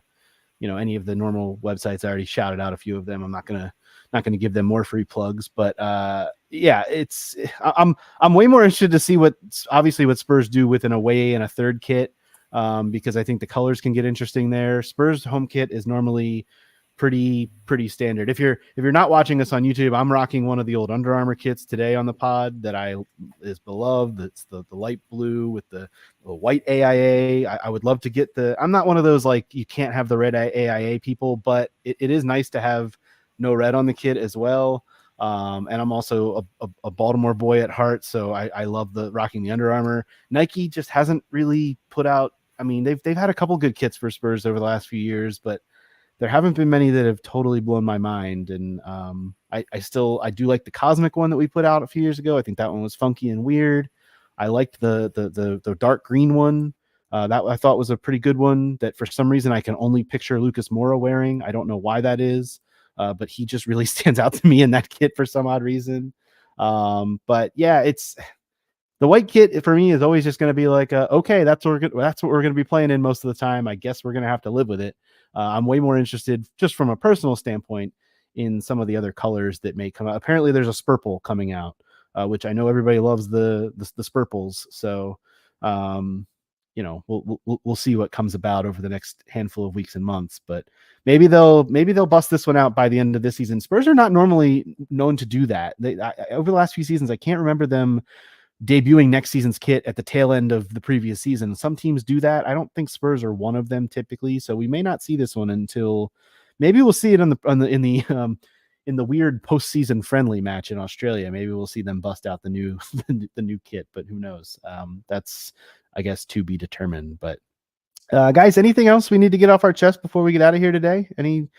any of the normal websites. I already shouted out a few of them. I'm not gonna give them more free plugs, but yeah, I'm way more interested to see what Spurs do with an away and a third kit, because I think the colors can get interesting there. Spurs home kit is normally pretty standard. If you're not watching us on YouTube, I'm rocking one of the old Under Armour kits today on the pod that is beloved. It's the light blue with the white AIA. I would love to get I'm not one of those like you can't have the red AIA people, but it is nice to have no red on the kit as well. And I'm also a Baltimore boy at heart, so I love rocking the Under Armour. Nike just hasn't really put out. I mean, they've had a couple good kits for Spurs over the last few years, but there haven't been many that have totally blown my mind. And I do like the Cosmic one that we put out a few years ago. I think that one was funky and weird. I liked the dark green one. That I thought was a pretty good one that for some reason I can only picture Lucas Moura wearing. I don't know why that is, but he just really stands out to me in that kit for some odd reason. But yeah, it's the white kit for me is always just going to be like, okay, that's what we're going to be playing in most of the time. I guess we're going to have to live with it. I'm way more interested, just from a personal standpoint, in some of the other colors that may come out. Apparently, there's a Spurple coming out, which I know everybody loves the Spurples. So, we'll see what comes about over the next handful of weeks and months. But maybe they'll bust this one out by the end of this season. Spurs are not normally known to do that. Over the last few seasons, I can't remember them debuting next season's kit at the tail end of the previous season. Some teams do that. I don't think Spurs are one of them typically, so we may not see this one until maybe we'll see it in the weird postseason friendly match in Australia. Maybe we'll see them bust out the new the new kit, but who knows? That's I guess to be determined. But guys, anything else we need to get off our chest before we get out of here today? Any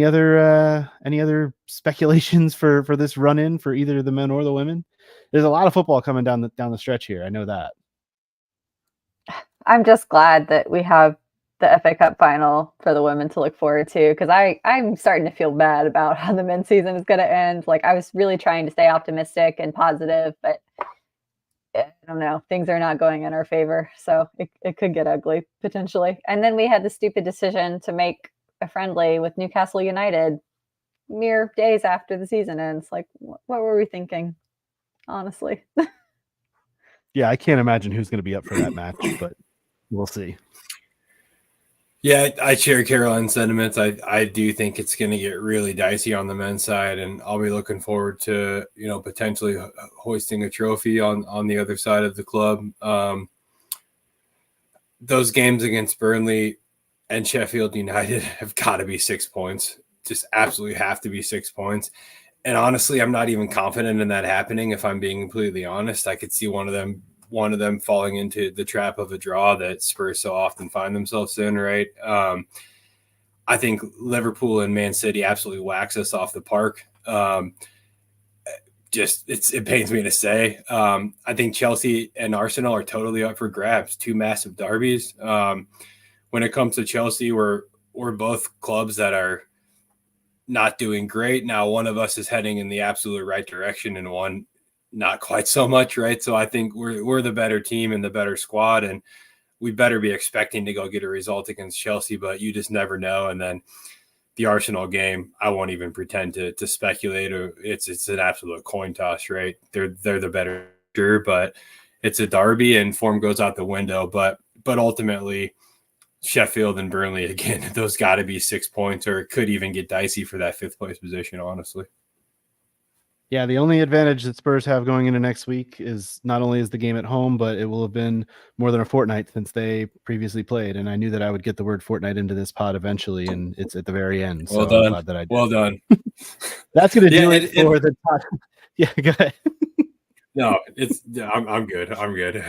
other speculations for this run in for either the men or the women? There's a lot of football coming down the stretch here. I know that. I'm just glad that we have the FA Cup final for the women to look forward to, because I'm starting to feel bad about how the men's season is going to end. Like, I was really trying to stay optimistic and positive, but I don't know. Things are not going in our favor, so it could get ugly potentially. And then we had the stupid decision to make a friendly with Newcastle United mere days after the season ends. Like, what were we thinking? Honestly. Yeah, I can't imagine who's going to be up for that match, but we'll see. Yeah, I share Caroline's sentiments. I do think it's going to get really dicey on the men's side, and I'll be looking forward to, potentially hoisting a trophy on the other side of the club. Those games against Burnley and Sheffield United have got to be 6 points. Just absolutely have to be 6 points. And honestly, I'm not even confident in that happening. If I'm being completely honest, I could see one of them one of them falling into the trap of a draw that Spurs so often find themselves in, right? I think Liverpool and Man City absolutely wax us off the park. It pains me to say. I think Chelsea and Arsenal are totally up for grabs. Two massive derbies. When it comes to Chelsea, we're both clubs that are not doing great. Now, one of us is heading in the absolute right direction and one not quite so much, right? So I think we're the better team and the better squad, and we better be expecting to go get a result against Chelsea, but you just never know. And then the Arsenal game, I won't even pretend to speculate. It's an absolute coin toss, right? They're the better, sure, but it's a derby and form goes out the window. But ultimately, Sheffield and Burnley, again, those got to be 6 points, or it could even get dicey for that 5th place position, honestly. Yeah, the only advantage that Spurs have going into next week is not only is the game at home, but it will have been more than a fortnight since they previously played. And I knew that I would get the word fortnight into this pod eventually, and it's at the very end. Well so done. I'm glad that I did. Well done. That's going to do it for the pod. Yeah, go ahead. No, I'm good. I'm good.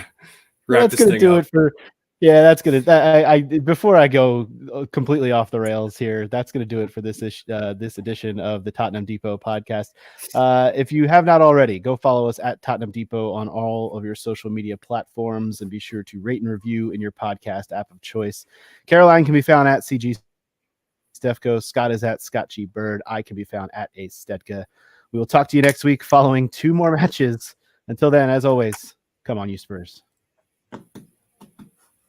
That's going to do it for. Yeah, that's gonna. I before I go completely off the rails here, that's gonna do it for this edition of the Tottenham Depot podcast. If you have not already, go follow us at Tottenham Depot on all of your social media platforms, and be sure to rate and review in your podcast app of choice. Caroline can be found at CG Stefko. Scott is at Scott G Bird. I can be found at Ace Stedka. We will talk to you next week following 2 more matches. Until then, as always, come on, you Spurs.